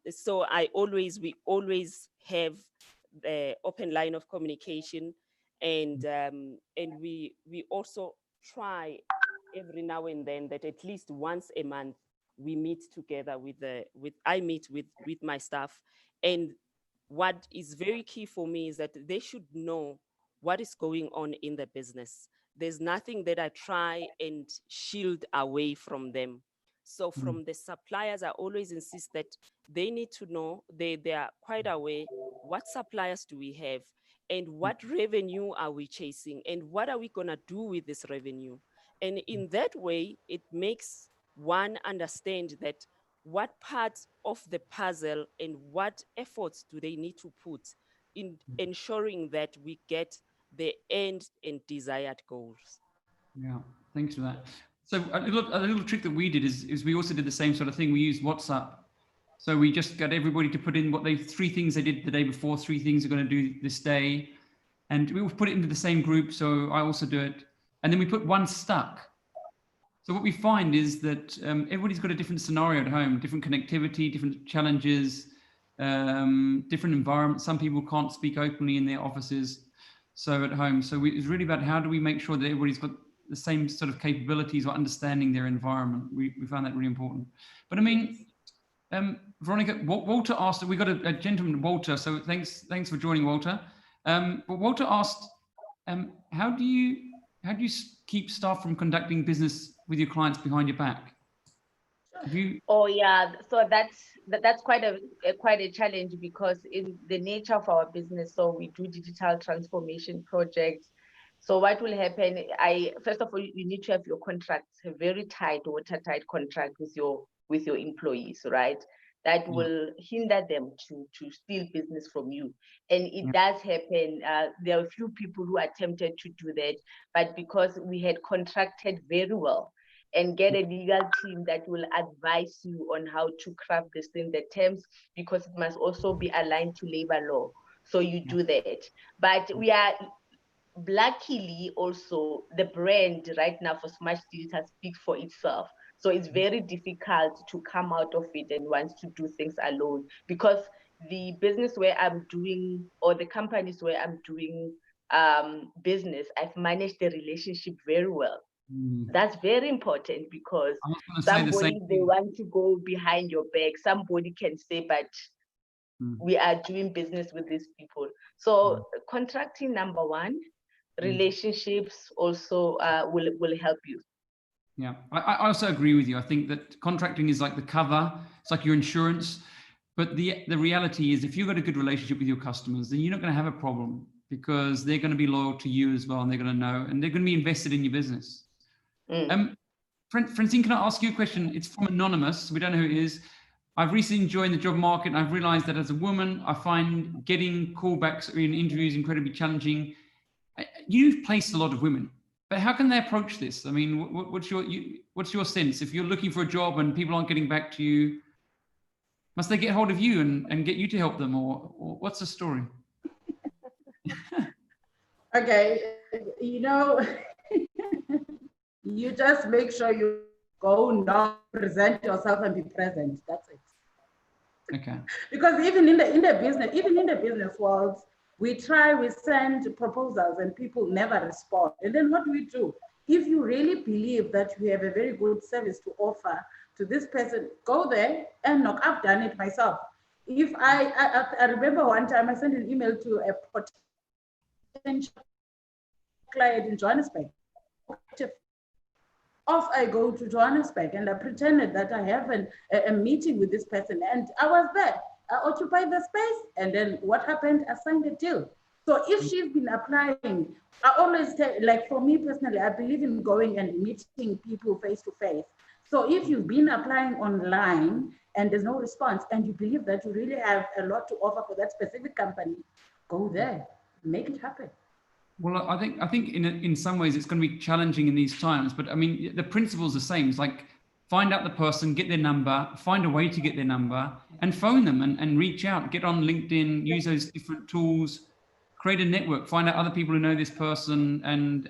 so we always have the open line of communication. And we also try every now and then that at least once a month we meet together I meet with my staff. And what is very key for me is that they should know what is going on in the business. There's nothing that I try and shield away from them. So from the suppliers, I always insist that they need to know, they are quite aware, what suppliers do we have, and what revenue are we chasing, and what are we going to do with this revenue? And in that way, it makes one understand that what parts of the puzzle and what efforts do they need to put in ensuring that we get the end and desired goals. Yeah, thanks for that. So a little trick that we did is we also did the same sort of thing. We used WhatsApp. So we just got everybody to put in three things they did the day before, three things they're going to do this day. And we will put it into the same group. So I also do it. And then we put one stuck. So what we find is that everybody's got a different scenario at home, different connectivity, different challenges, different environments. Some people can't speak openly in their offices. So at home. So it's really about how do we make sure that everybody's got the same sort of capabilities or understanding their environment. We found that really important. But I mean, Veronica, Walter asked, we got a gentleman, Walter. So thanks for joining, Walter. But Walter asked, how do you keep staff from conducting business with your clients behind your back? Oh yeah, so that's quite a challenge, because in the nature of our business, so we do digital transformation projects. So what will happen? First of all, you need to have your contracts, a very tight, watertight contract with your employees, right? That will hinder them to steal business from you. And it does happen. There are a few people who attempted to do that, but because we had contracted very well, and get a legal team that will advise you on how to craft this in the terms, because it must also be aligned to labor law. So you do that. But we are luckily also the brand right now for Smart Digital speaks for itself. So it's very difficult to come out of it and want to do things alone, because the business where I'm doing, or the companies where I'm doing business, I've managed the relationship very well. That's very important, because I was going to say the somebody, same they thing. want to go behind your back. Somebody can say, but we are doing business with these people. So contracting, number one, relationships also will help you. Yeah, I also agree with you. I think that contracting is like the cover. It's like your insurance. But the reality is, if you've got a good relationship with your customers, then you're not going to have a problem, because they're going to be loyal to you as well, and they're going to know, and they're going to be invested in your business. Francine, can I ask you a question? It's from Anonymous. We don't know who it is. I've recently joined the job market, and I've realized that as a woman, I find getting callbacks in interviews incredibly challenging. You've placed a lot of women, but how can they approach this? I mean, what's your sense? If you're looking for a job and people aren't getting back to you, must they get hold of you and get you to help them, or what's the story? Okay, you just make sure you go now, present yourself and be present. That's it. Okay. Because even in the business world, we send proposals and people never respond. And then what do we do? If you really believe that you have a very good service to offer to this person, go there and knock. I've done it myself. If I remember one time I sent an email to a potential client in Johannesburg. Off I go to Johannesburg, and I pretended that I have a meeting with this person, and I was there. I occupied the space, and then what happened? I signed a deal. So if she's been applying, I always tell, like for me personally, I believe in going and meeting people face to face. So if you've been applying online and there's no response, and you believe that you really have a lot to offer for that specific company, go there, make it happen. Well, I think in some ways it's going to be challenging in these times, but I mean, the principle's the same. It's like, find out the person, get their number, find a way to get their number, and phone them and reach out, get on LinkedIn, use those different tools, create a network, find out other people who know this person, and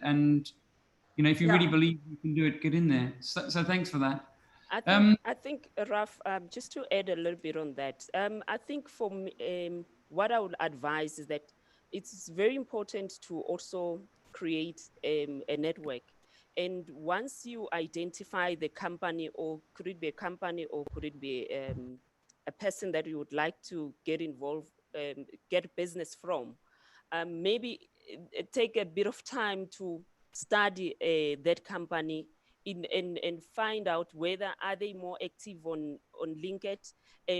if you really believe you can do it, get in there. So thanks for that. I think Raf, just to add a little bit on that, I think for me, what I would advise is that it's very important to also create a network. And once you identify the company, or could it be a company, or could it be a person that you would like to get involved, get business from, maybe take a bit of time to study that company and find out whether are they more active on LinkedIn,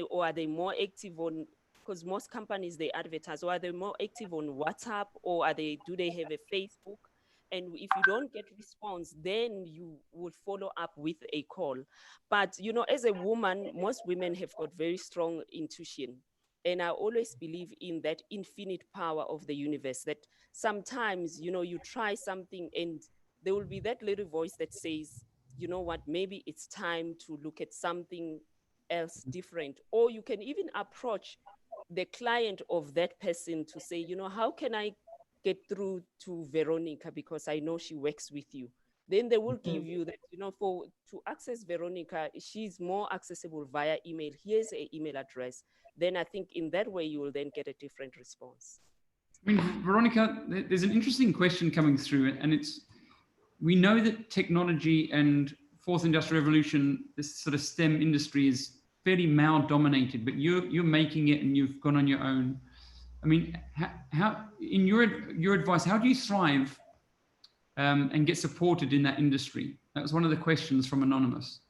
or are they more active on, because most companies they advertise, or are they more active on WhatsApp, or do they have a Facebook? And if you don't get response, then you would follow up with a call. But as a woman, most women have got very strong intuition. And I always believe in that infinite power of the universe, that sometimes, you try something and there will be that little voice that says, you know what, maybe it's time to look at something else different. Or you can even approach the client of that person to say, how can I get through to Veronica, because I know she works with you. Then they will give you that, to access Veronica, she's more accessible via email. Here's an email address. Then I think in that way, you will then get a different response. I mean, Veronica, there's an interesting question coming through, and we know that technology and fourth industrial revolution, this sort of STEM industry, is fairly male dominated, but you're making it and you've gone on your own. I mean, how in your advice, how do you thrive and get supported in that industry? That was one of the questions from Anonymous.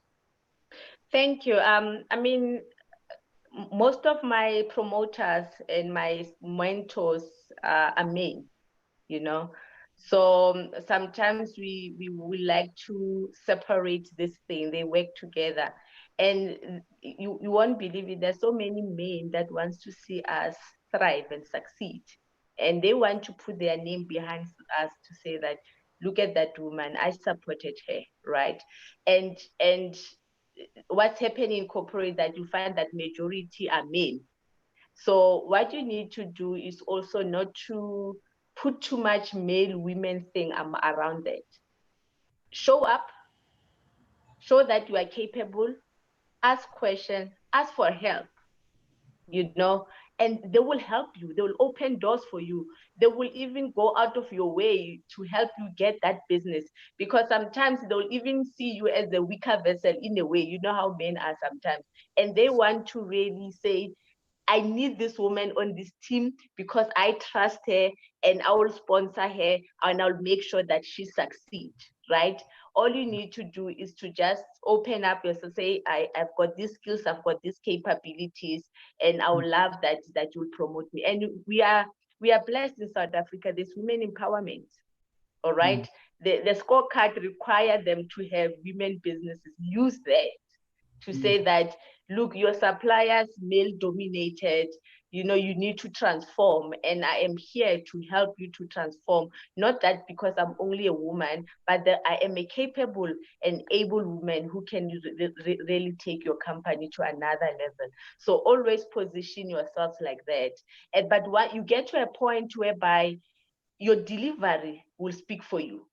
Thank you. I mean, most of my promoters and my mentors are men, So sometimes we like to separate this thing. They work together. And you won't believe it. There's so many men that wants to see us thrive and succeed. And they want to put their name behind us to say that look at that woman, I supported her, right? And what's happening in corporate, that you find that majority are men. So what you need to do is also not to put too much male women thing around it. Show up, show that you are capable, ask questions, ask for help, you know, and they will help you. They will open doors for you. They will even go out of your way to help you get that business, because sometimes they'll even see you as a weaker vessel in a way. You know how men are sometimes, and they want to really say, I need this woman on this team because I trust her, and I will sponsor her, and I'll make sure that she succeeds, right? All you need to do is to just open up yourself, say, I've got these skills, I've got these capabilities, and I would love that you'll promote me. And we are blessed in South Africa. There's women empowerment, all right? The scorecard require them to have women businesses. Use that to say that, look, your suppliers male dominated, you know, you need to transform, and I am here to help you to transform. Not that because I'm only a woman, but that I am a capable and able woman who can really take your company to another level. So always position yourself like that. But what you get to a point whereby your delivery will speak for you.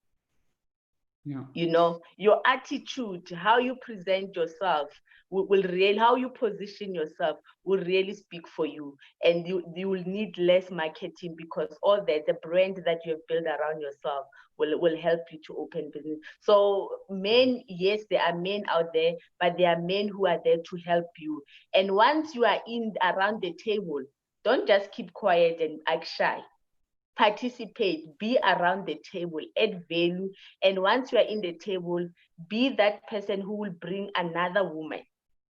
Yeah. You know, your attitude, how you present yourself will really, how you position yourself will really speak for you. And you will need less marketing, because all that, the brand that you have built around yourself will help you to open business. So men, yes, there are men out there, but there are men who are there to help you. And once you are in around the table, don't just keep quiet and act shy. Participate, be around the table, add value. And once you are in the table, be that person who will bring another woman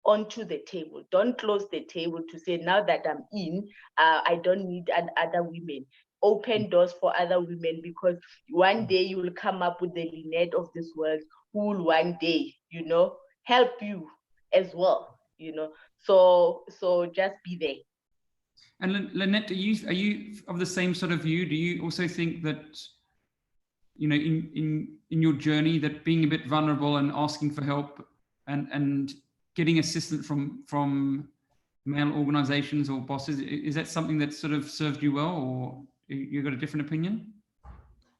onto the table. Don't close the table to say, now that I'm in, I don't need other women. Open doors for other women, because one day you will come up with the Lynette of this world who will one day, you know, help you as well, you know. So just be there. And Lynette, are you of the same sort of view? Do you also think that, you know, in your journey, that being a bit vulnerable and asking for help and getting assistance from male organizations or bosses, is that something that sort of served you well, or you got a different opinion?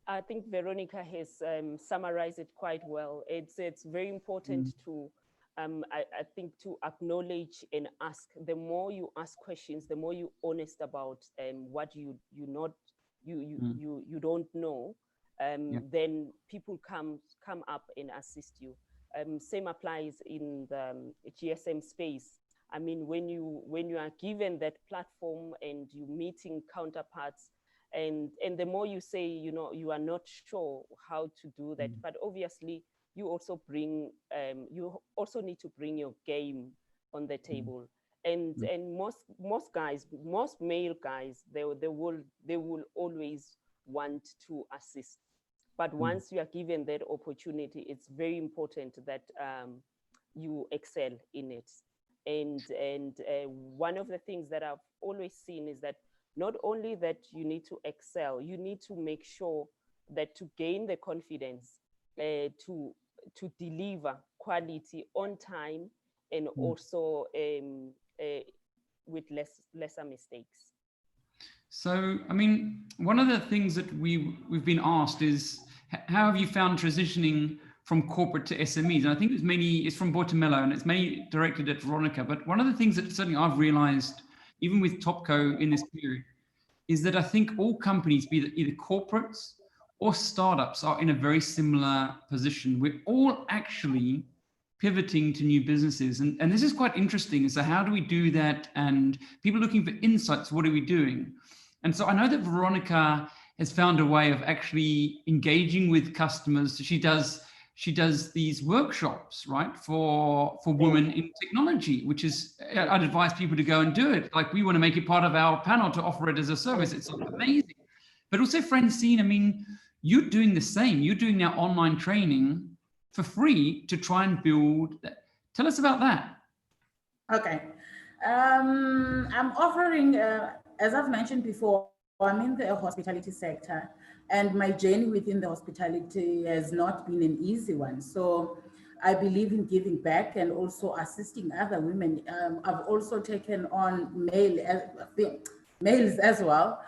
I think Veronica has summarized it quite well. It's very important to, I think, to acknowledge and ask. The more you ask questions, the more you're honest about what you don't know, then people come up and assist you. Same applies in the GSM space. I mean, when you are given that platform and you meeting counterparts, and the more you say, you know, you are not sure how to do that, but obviously you also need to bring your game on the table. And most guys, most male guys, they will always want to assist. But once you are given that opportunity, it's very important that you excel in it. And one of the things that I've always seen is that not only that you need to excel, you need to make sure that to gain the confidence to deliver quality on time, and also with lesser mistakes. So, I mean, one of the things that we've been asked is, how have you found transitioning from corporate to SMEs? And I think it's from Bortomello, and it's mainly directed at Veronica. But one of the things that certainly I've realized, even with Topco in this period, is that I think all companies, be it either corporates or startups, are in a very similar position. We're all actually pivoting to new businesses. And this is quite interesting. So how do we do that? And people looking for insights, what are we doing? And so I know that Veronica has found a way of actually engaging with customers. She does these workshops, right, for women in technology, which is, I'd advise people to go and do it. Like, we want to make it part of our panel to offer it as a service. It's amazing. But also, Francine, I mean, you're doing the same. You're doing now online training for free to try and build that. Tell us about that. Okay. I'm offering, as I've mentioned before, I'm in the hospitality sector, and my journey within the hospitality has not been an easy one. So I believe in giving back and also assisting other women. I've also taken on males as well.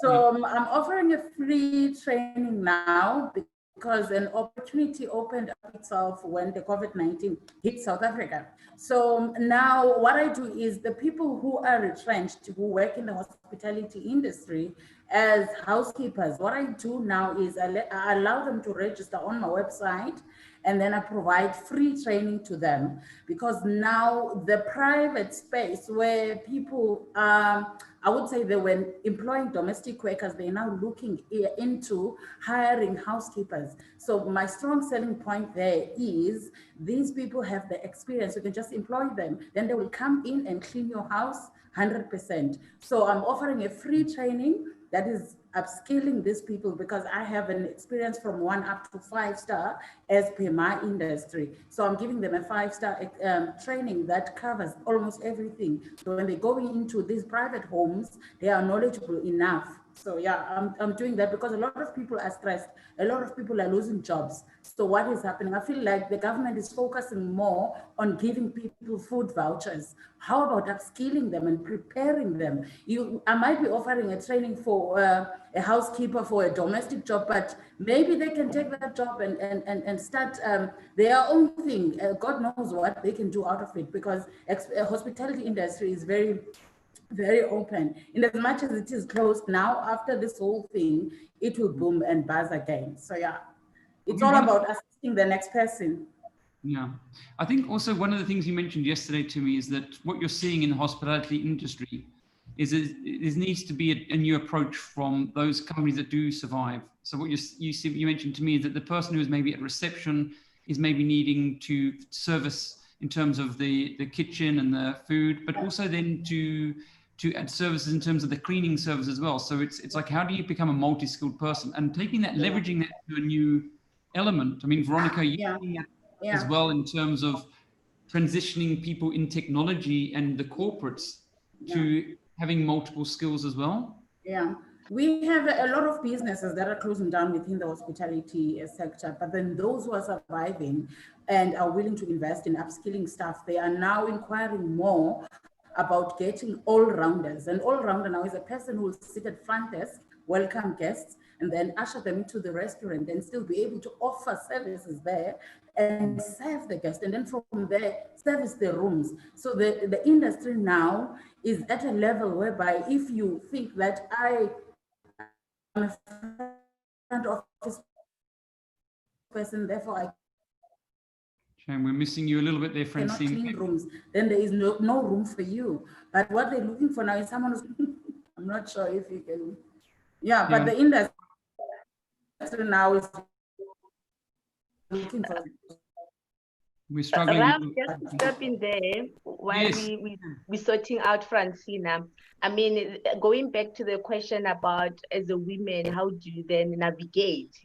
So I'm offering a free training now because an opportunity opened up itself when the COVID-19 hit South Africa. So now what I do is the people who are retrenched, who work in the hospitality industry as housekeepers, what I do now is I allow them to register on my website, and then I provide free training to them, because now the private space where people, I would say they were employing domestic workers, they're now looking into hiring housekeepers. So my strong selling point there is these people have the experience. You can just employ them, then they will come in and clean your house 100%. So I'm offering a free training that is upskilling these people, because I have an experience from 1 up to 5 star as per my industry. So I'm giving them a 5-star training that covers almost everything. So when they're going into these private homes, they are knowledgeable enough. So yeah, I'm doing that because a lot of people are stressed. A lot of people are losing jobs. So what is happening? I feel like the government is focusing more on giving people food vouchers. How about upskilling them and preparing them? I might be offering a training for a housekeeper for a domestic job, but maybe they can take that job and start their own thing. God knows what they can do out of it, because hospitality industry is very open. In as much as it is closed now, after this whole thing, it will boom and buzz again. So yeah, it's all about assisting the next person. Yeah, I think also one of the things you mentioned yesterday to me is that what you're seeing in the hospitality industry is there needs to be a new approach from those companies that do survive. So what you mentioned to me is that the person who is maybe at reception is maybe needing to service in terms of the kitchen and the food, but also then to add services in terms of the cleaning service as well. So it's like, how do you become a multi-skilled person, and taking that, leveraging that to a new element. I mean, Veronica, you're doing that as well in terms of transitioning people in technology and the corporates to having multiple skills as well. Yeah, we have a lot of businesses that are closing down within the hospitality sector, but then those who are surviving and are willing to invest in upskilling staff, they are now inquiring more about getting all-rounders. An all-rounder now is a person who will sit at front desk, welcome guests, and then usher them into the restaurant and still be able to offer services there and serve the guest, and then from there service the rooms. So the industry now is at a level whereby if you think that I am a front office person, therefore I Shane, we're missing you a little bit there, Francine. cannot clean rooms, then there is no room for you. But what they're looking for now is someone who's I'm not sure if you can, but the industry now is looking for. We're struggling. Ralph, just to step in there while we're sorting out Francina. I mean, going back to the question about as a woman, how do you then navigate,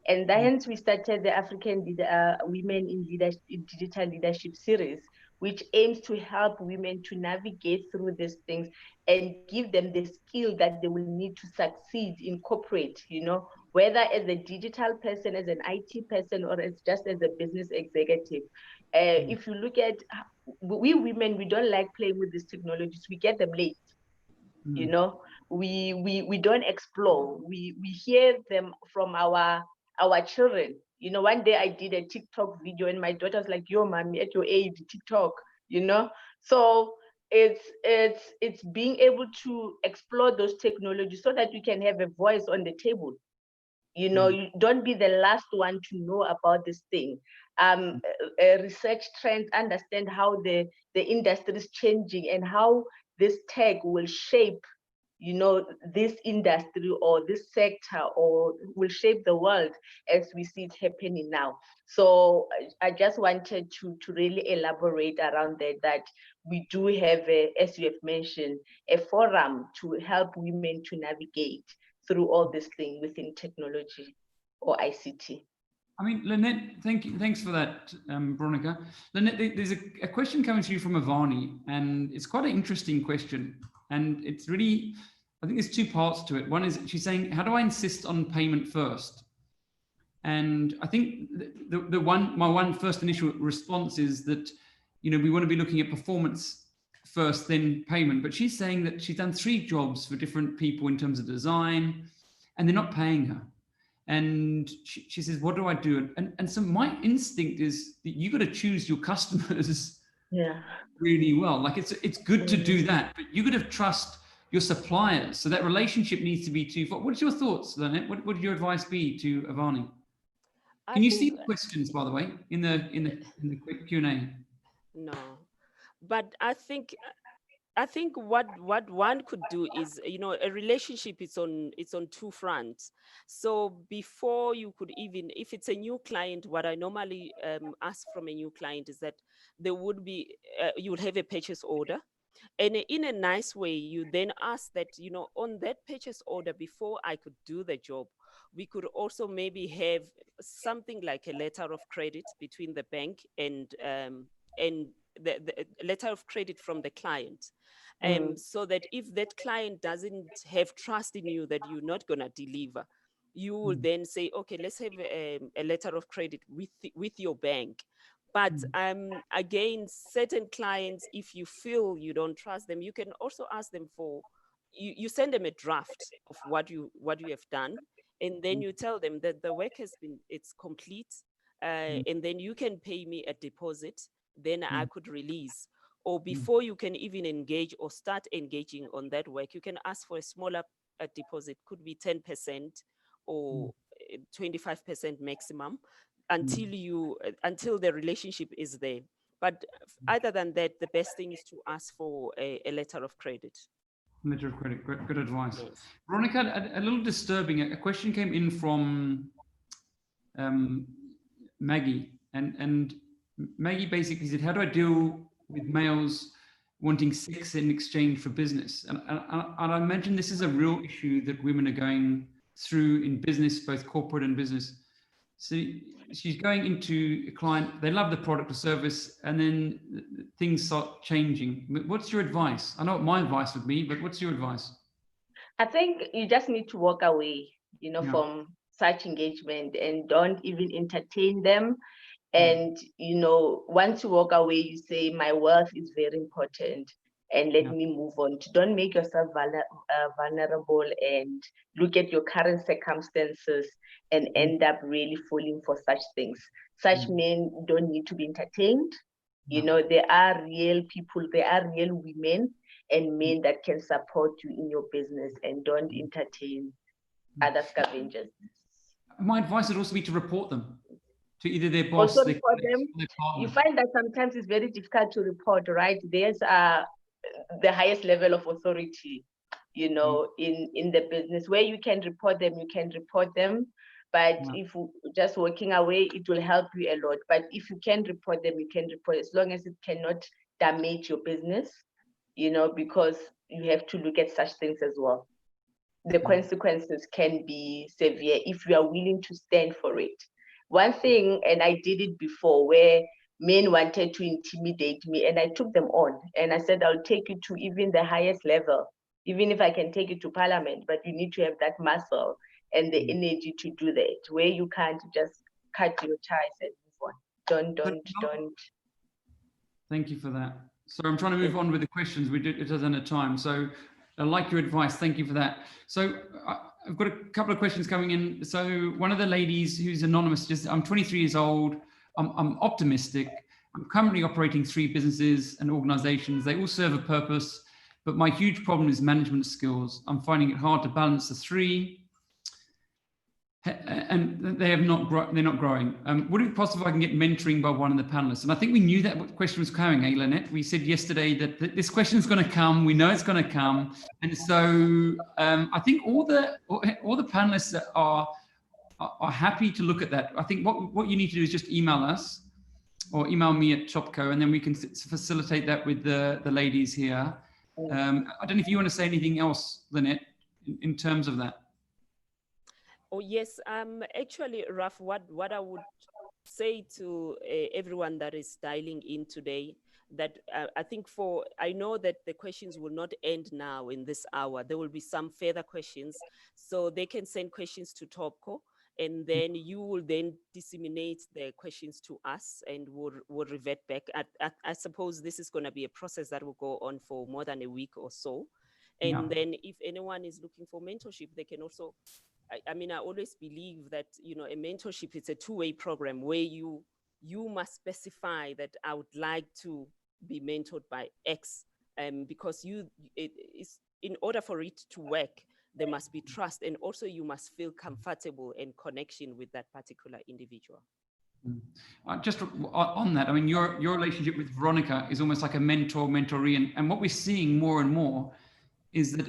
And hence we started the African Women in Digital Leadership series, which aims to help women to navigate through these things and give them the skill that they will need to succeed in corporate, whether as a digital person, as an IT person, or as just as a business executive. If you look at, we women, we don't like playing with these technologies. We get them late, we don't explore. We hear them from our children. One day I did a TikTok video and my daughter was like, yo, mommy, at your age, TikTok, So it's being able to explore those technologies so that we can have a voice on the table. You don't be the last one to know about this thing. Research trends, understand how the industry is changing and how this tech will shape, this industry or this sector, or will shape the world as we see it happening now. So I just wanted to really elaborate around that we do have, as you have mentioned, a forum to help women to navigate through all this thing within technology or ICT. I mean, Lynette, thank you. Thanks for that, Veronica. Lynette, there's a question coming to you from Avani, and it's quite an interesting question. And it's really, I think there's two parts to it. One is she's saying, how do I insist on payment first? And I think my one first initial response is that, we want to be looking at performance first, then payment. But she's saying that she's done 3 jobs for different people in terms of design, and they're not paying her. And she says, what do I do? And so my instinct is that you got to choose your customers really well. Like it's good to do that, but you got to trust your suppliers. So that relationship needs to be twofold. What's your thoughts, Lynette? What would your advice be to Avani? Can you see the questions, by the way, in the quick Q&A? No, but I think what one could do is, a relationship it's on 2 fronts. So before you could even, if it's a new client, what I normally ask from a new client is that there would be you would have a purchase order, and in a nice way you then ask that, on that purchase order, before I could do the job, we could also maybe have something like a letter of credit between the bank and the letter of credit from the client. So that if that client doesn't have trust in you that you're not going to deliver, you will then say, okay, let's have a letter of credit with your bank. But again, certain clients, if you feel you don't trust them, you can also ask them for, you send them a draft of what you have done, and then you tell them that the work it's complete, and then you can pay me a deposit, then I could release. Or before you can even engage or start engaging on that work, you can ask for a smaller deposit, could be 10% or 25% maximum, until the relationship is there. But other than that, the best thing is to ask for a letter of credit. Letter of credit, good advice. Yes. Veronica, a little disturbing. A question came in from Maggie, and Maggie basically said, how do I deal with males wanting sex in exchange for business? And I imagine this is a real issue that women are going through in business, both corporate and business. So she's going into a client, they love the product or service, and then things start changing. What's your advice? I know what my advice would be, but what's your advice? I think you just need to walk away, from such engagement, and don't even entertain them. And, once you walk away, you say, my wealth is very important, and let me move on. Don't make yourself vulnerable and look at your current circumstances and end up really falling for such things. Such men don't need to be entertained. There are real people, there are real women and men that can support you in your business, and don't entertain other scavengers. My advice would also be to report them to either their boss, also report them. You find that sometimes it's very difficult to report, right? There's the highest level of authority, in the business where you can report them. But if just walking away, it will help you a lot. But if you can report them, you can report, as long as it cannot damage your business, because you have to look at such things as well. The consequences can be severe if you are willing to stand for it. One thing, and I did it before, where men wanted to intimidate me, and I took them on, and I said, I'll take you to even the highest level, even if I can take you to parliament, but you need to have that muscle and the energy to do that, where you can't just cut your ties and move on. Don't. Thank you for that. So I'm trying to move on with the questions. It doesn't have time. So I like your advice. Thank you for that. So I've got a couple of questions coming in. So one of the ladies who's anonymous, I'm 23 years old. I'm optimistic. I'm currently operating 3 businesses and organizations. They all serve a purpose, but my huge problem is management skills. I'm finding it hard to balance the 3. And they're not growing. Would it be possible if I can get mentoring by one of the panelists? And I think we knew that the question was coming, Lynette. We said yesterday that this question is going to come. We know it's going to come. And so I think all the panelists are happy to look at that. I think what you need to do is just email us or email me at Chopco, and then we can facilitate that with the ladies here. I don't know if you want to say anything else, Lynette, in terms of that. Oh, yes. Actually, Raf, what I would say to everyone that is dialing in today, that I think I know that the questions will not end now in this hour. There will be some further questions, so they can send questions to Topco, and then you will then disseminate the questions to us, and we'll revert back. I suppose this is going to be a process that will go on for more than a week or so. And then if anyone is looking for mentorship, they can also, I mean, I always believe that, you know, a mentorship, it's a two-way program where you must specify that I would like to be mentored by X, because it's in order for it to work, there must be trust, and also you must feel comfortable and connection with that particular individual. Just on that, I mean, your relationship with Veronica is almost like a mentor-mentoree, and what we're seeing more and more is that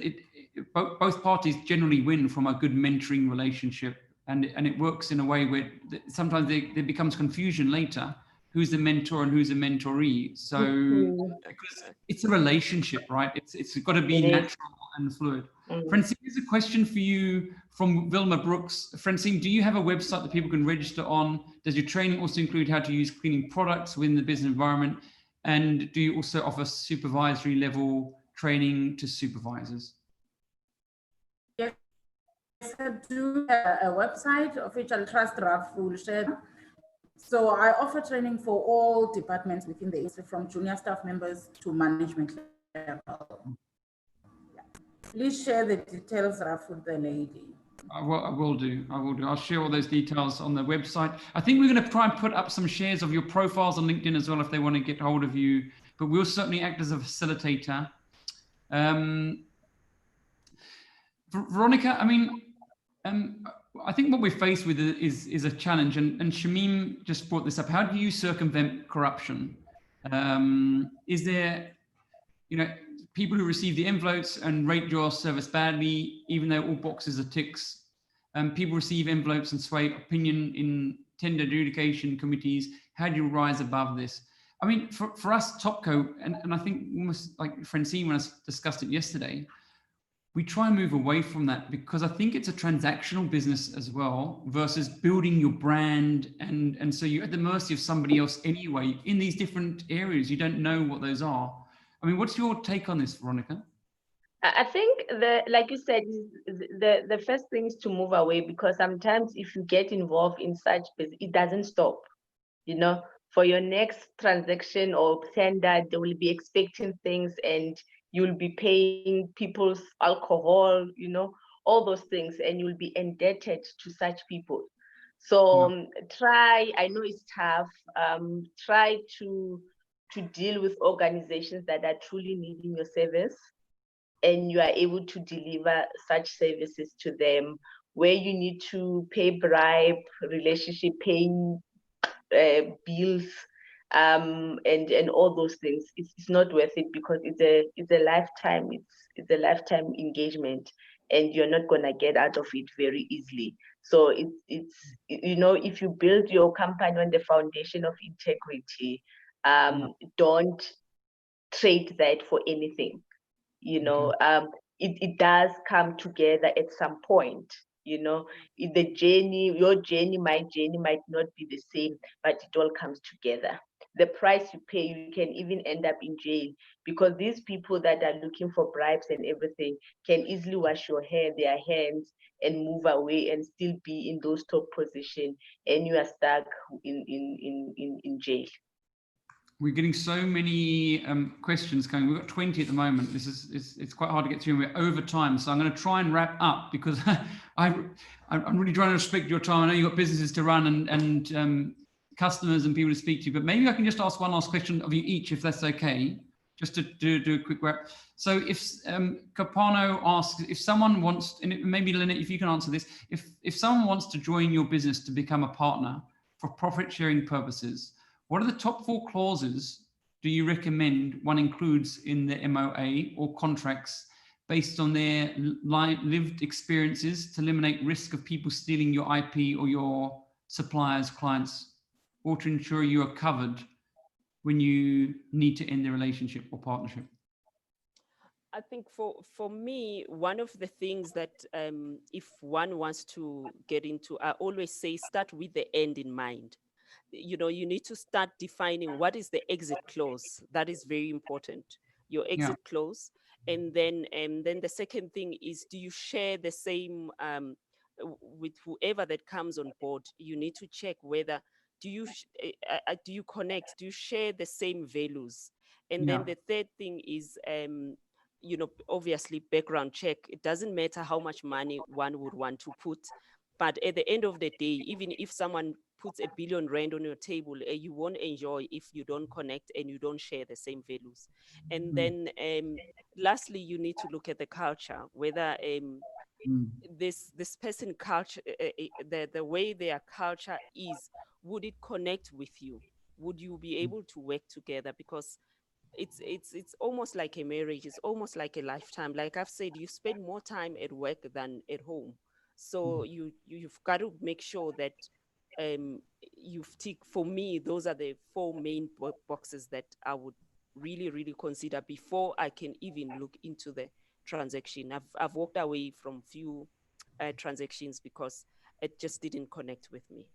both parties generally win from a good mentoring relationship, and it works in a way where sometimes there becomes confusion later, who's the mentor and who's a mentoree. So because it's a relationship, right? It's got to be natural and fluid. Francine, here's a question for you from Vilma Brooks. Francine, do you have a website that people can register on? Does your training also include how to use cleaning products within the business environment? And do you also offer supervisory level training to supervisors? Yes, I do have a website, Official Trust Raf will share. So I offer training for all departments within the institute, from junior staff members to management level. Please share the details, Raf, with the lady. I will do. I'll share all those details on the website. I think we're going to try and put up some shares of your profiles on LinkedIn as well if they want to get hold of you. But we'll certainly act as a facilitator. Veronica, I mean, I think what we're faced with is a challenge, and Shamim just brought this up. How do you circumvent corruption? Is there, you know, people who receive the envelopes and rate your service badly, even though all boxes are ticks? People receive envelopes and sway opinion in tender adjudication committees. How do you rise above this? I mean, for us, Topco, and I think almost like Francine when I discussed it yesterday, we try and move away from that because I think it's a transactional business as well versus building your brand. And so you're at the mercy of somebody else anyway in these different areas. You don't know what those are. I mean, what's your take on this, Veronica? I think like you said, the first thing is to move away, because sometimes if you get involved in such business, it doesn't stop. You know, for your next transaction or tender, they will be expecting things, and you'll be paying people's alcohol, you know, all those things, and you'll be indebted to such people. So I know it's tough, try to deal with organizations that are truly needing your service, and you are able to deliver such services to them. Where you need to pay bribe, relationship, paying bills, and all those things, it's not worth it, because it's a lifetime, it's a lifetime engagement, and you're not gonna get out of it very easily. So it's you know, if you build your company on the foundation of integrity, don't trade that for anything. You know, it does come together at some point. You know, the journey, your journey, my journey might not be the same, but it all comes together. The price you pay, you can even end up in jail, because these people that are looking for bribes and everything can easily wash their hands and move away and still be in those top positions, and you are stuck in jail. We're getting so many questions coming. We've got 20 at the moment. It's quite hard to get through. We're over time, so I'm going to try and wrap up, because I'm really trying to respect your time. I know you've got businesses to run and customers and people to speak to, but maybe I can just ask one last question of you each, if that's okay, just to do a quick wrap. So if Capano asks, if someone wants, and maybe Lynette, if you can answer this, if someone wants to join your business to become a partner for profit sharing purposes, what are the top 4 clauses do you recommend one includes in the MOA or contracts based on their lived experiences to eliminate risk of people stealing your IP or your suppliers, clients, or to ensure you are covered when you need to end the relationship or partnership? I think for me, one of the things that if one wants to get into, I always say, start with the end in mind. you need to start defining what is the exit clause. That is very important. Your exit clause. And then the second thing is, do you share the same with whoever that comes on board? You need to check whether do you connect, do you share the same values? And then the third thing is obviously background check. It doesn't matter how much money one would want to put, but at the end of the day, even if someone puts R1 billion on your table, you won't enjoy if you don't connect and you don't share the same values. And then lastly, you need to look at the culture, whether this person culture, the way their culture is, would it connect with you? Would you be able to work together? Because it's almost like a marriage. It's almost like a lifetime. Like I've said, you spend more time at work than at home. So you've got to make sure that you've ticked. For me, those are the four main boxes that I would really, really consider before I can even look into the transaction. I've walked away from few transactions because it just didn't connect with me.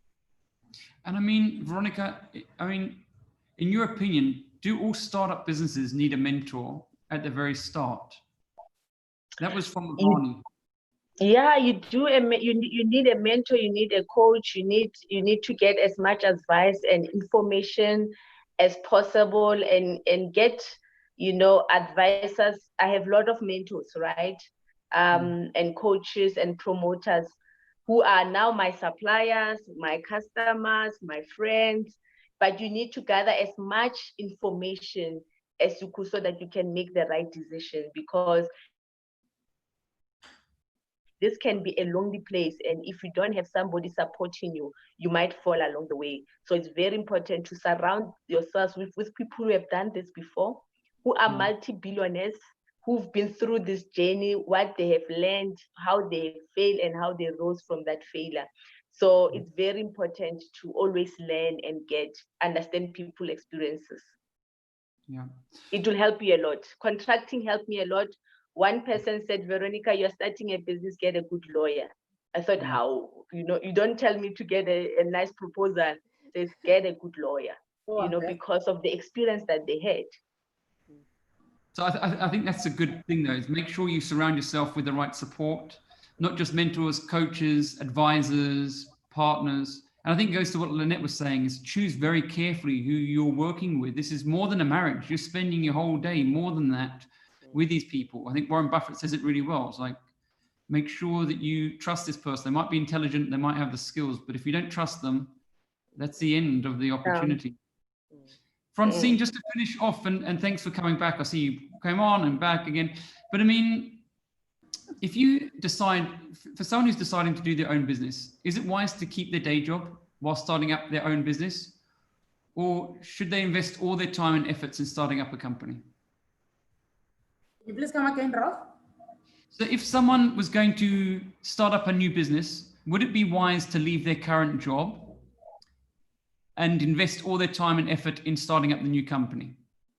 And I mean, Veronica, in your opinion, do all startup businesses need a mentor at the very start? That was from Ronnie. Yeah, you do. You need a mentor. You need a coach. You need to get as much advice and information as possible, and get advisors. I have a lot of mentors, right? And coaches and promoters who are now my suppliers, my customers, my friends. But you need to gather as much information as you could so that you can make the right decision, because this can be a lonely place, and if you don't have somebody supporting you, you might fall along the way. So it's very important to surround yourselves with people who have done this before, who are multi-billionaires, who've been through this journey, what they have learned, how they failed, and how they rose from that failure. So it's very important to always learn and understand people's experiences. Yeah. It will help you a lot. Contracting helped me a lot. One person said, Veronica, you're starting a business, get a good lawyer. I thought, how? You don't tell me to get a nice proposal. It says, get a good lawyer, because of the experience that they had. So I think that's a good thing, though, is make sure you surround yourself with the right support, not just mentors, coaches, advisors, partners. And I think it goes to what Lynette was saying, is choose very carefully who you're working with. This is more than a marriage. You're spending your whole day, more than that, with these people. I think Warren Buffett says it really well. It's like, make sure that you trust this person. They might be intelligent, they might have the skills, but if you don't trust them, that's the end of the opportunity. Francine, just to finish off, and thanks for coming back. I see you came on and back again. But I mean, if you decide, for someone who's deciding to do their own business, is it wise to keep their day job while starting up their own business? Or should they invest all their time and efforts in starting up a company? Can you please come again, Ralph? So if someone was going to start up a new business, would it be wise to leave their current job and invest all their time and effort in starting up the new company?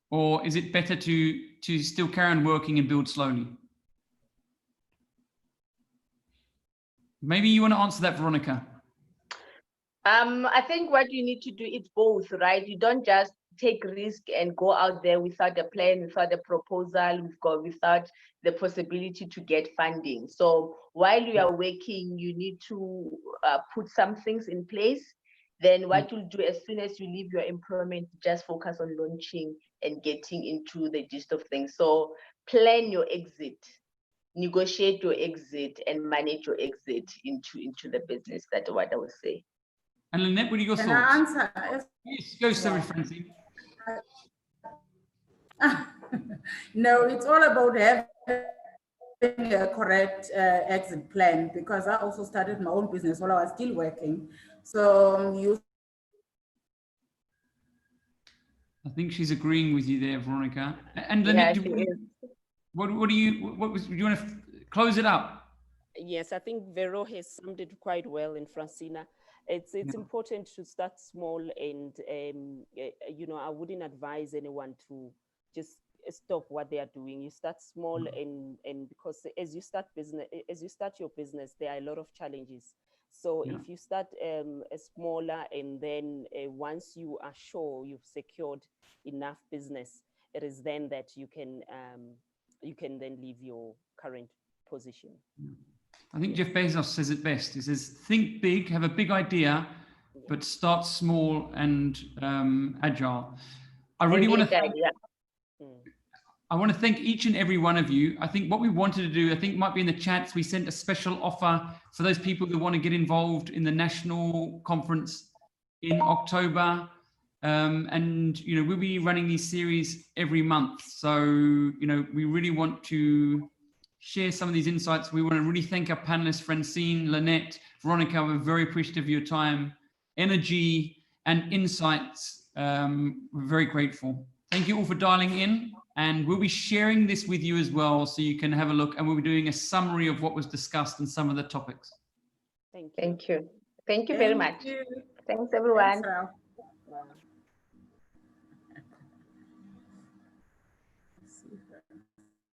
Or is it better to still carry on working and build slowly? Maybe you want to answer that, Veronica. I think what you need to do is both, right? You don't just take risk and go out there without a plan, without a proposal, without the possibility to get funding. So while you are working, you need to put some things in place. Then what you'll do as soon as you leave your employment, just focus on launching and getting into the gist of things. So plan your exit, negotiate your exit, and manage your exit into the business. That's what I would say. And Lynette, what are your thoughts? Can I answer? Yes, go, sorry, Francine. No, it's all about having a correct exit plan, because I also started my own business while I was still working. So I think she's agreeing with you there, Veronica. And Lynette, do you want to close it up? Yes, I think Vero has summed it quite well in Francina. It's important to start small, and I wouldn't advise anyone to just stop what they are doing. You start small, and because as you start your business, there are a lot of challenges. So Yeah. if you start smaller, and then once you are sure you've secured enough business, it is then that you can then leave your current position. I think Jeff Bezos says it best. He says, think big, have a big idea, but start small and agile. I really want to I want to thank each and every one of you. I think what we wanted to do, I think might be in the chats, we sent a special offer for those people who want to get involved in the national conference in October. And, you know, we'll be running these series every month. So, you know, we really want to share some of these insights. We want to really thank our panelists, Francine, Lynette, Veronica. We're very appreciative of your time, energy, and insights. We're very grateful. Thank you all for dialing in. And we'll be sharing this with you as well, so you can have a look. And we'll be doing a summary of what was discussed and some of the topics. Thank you. Thank you very much. Thanks, everyone. Thanks, Ralph.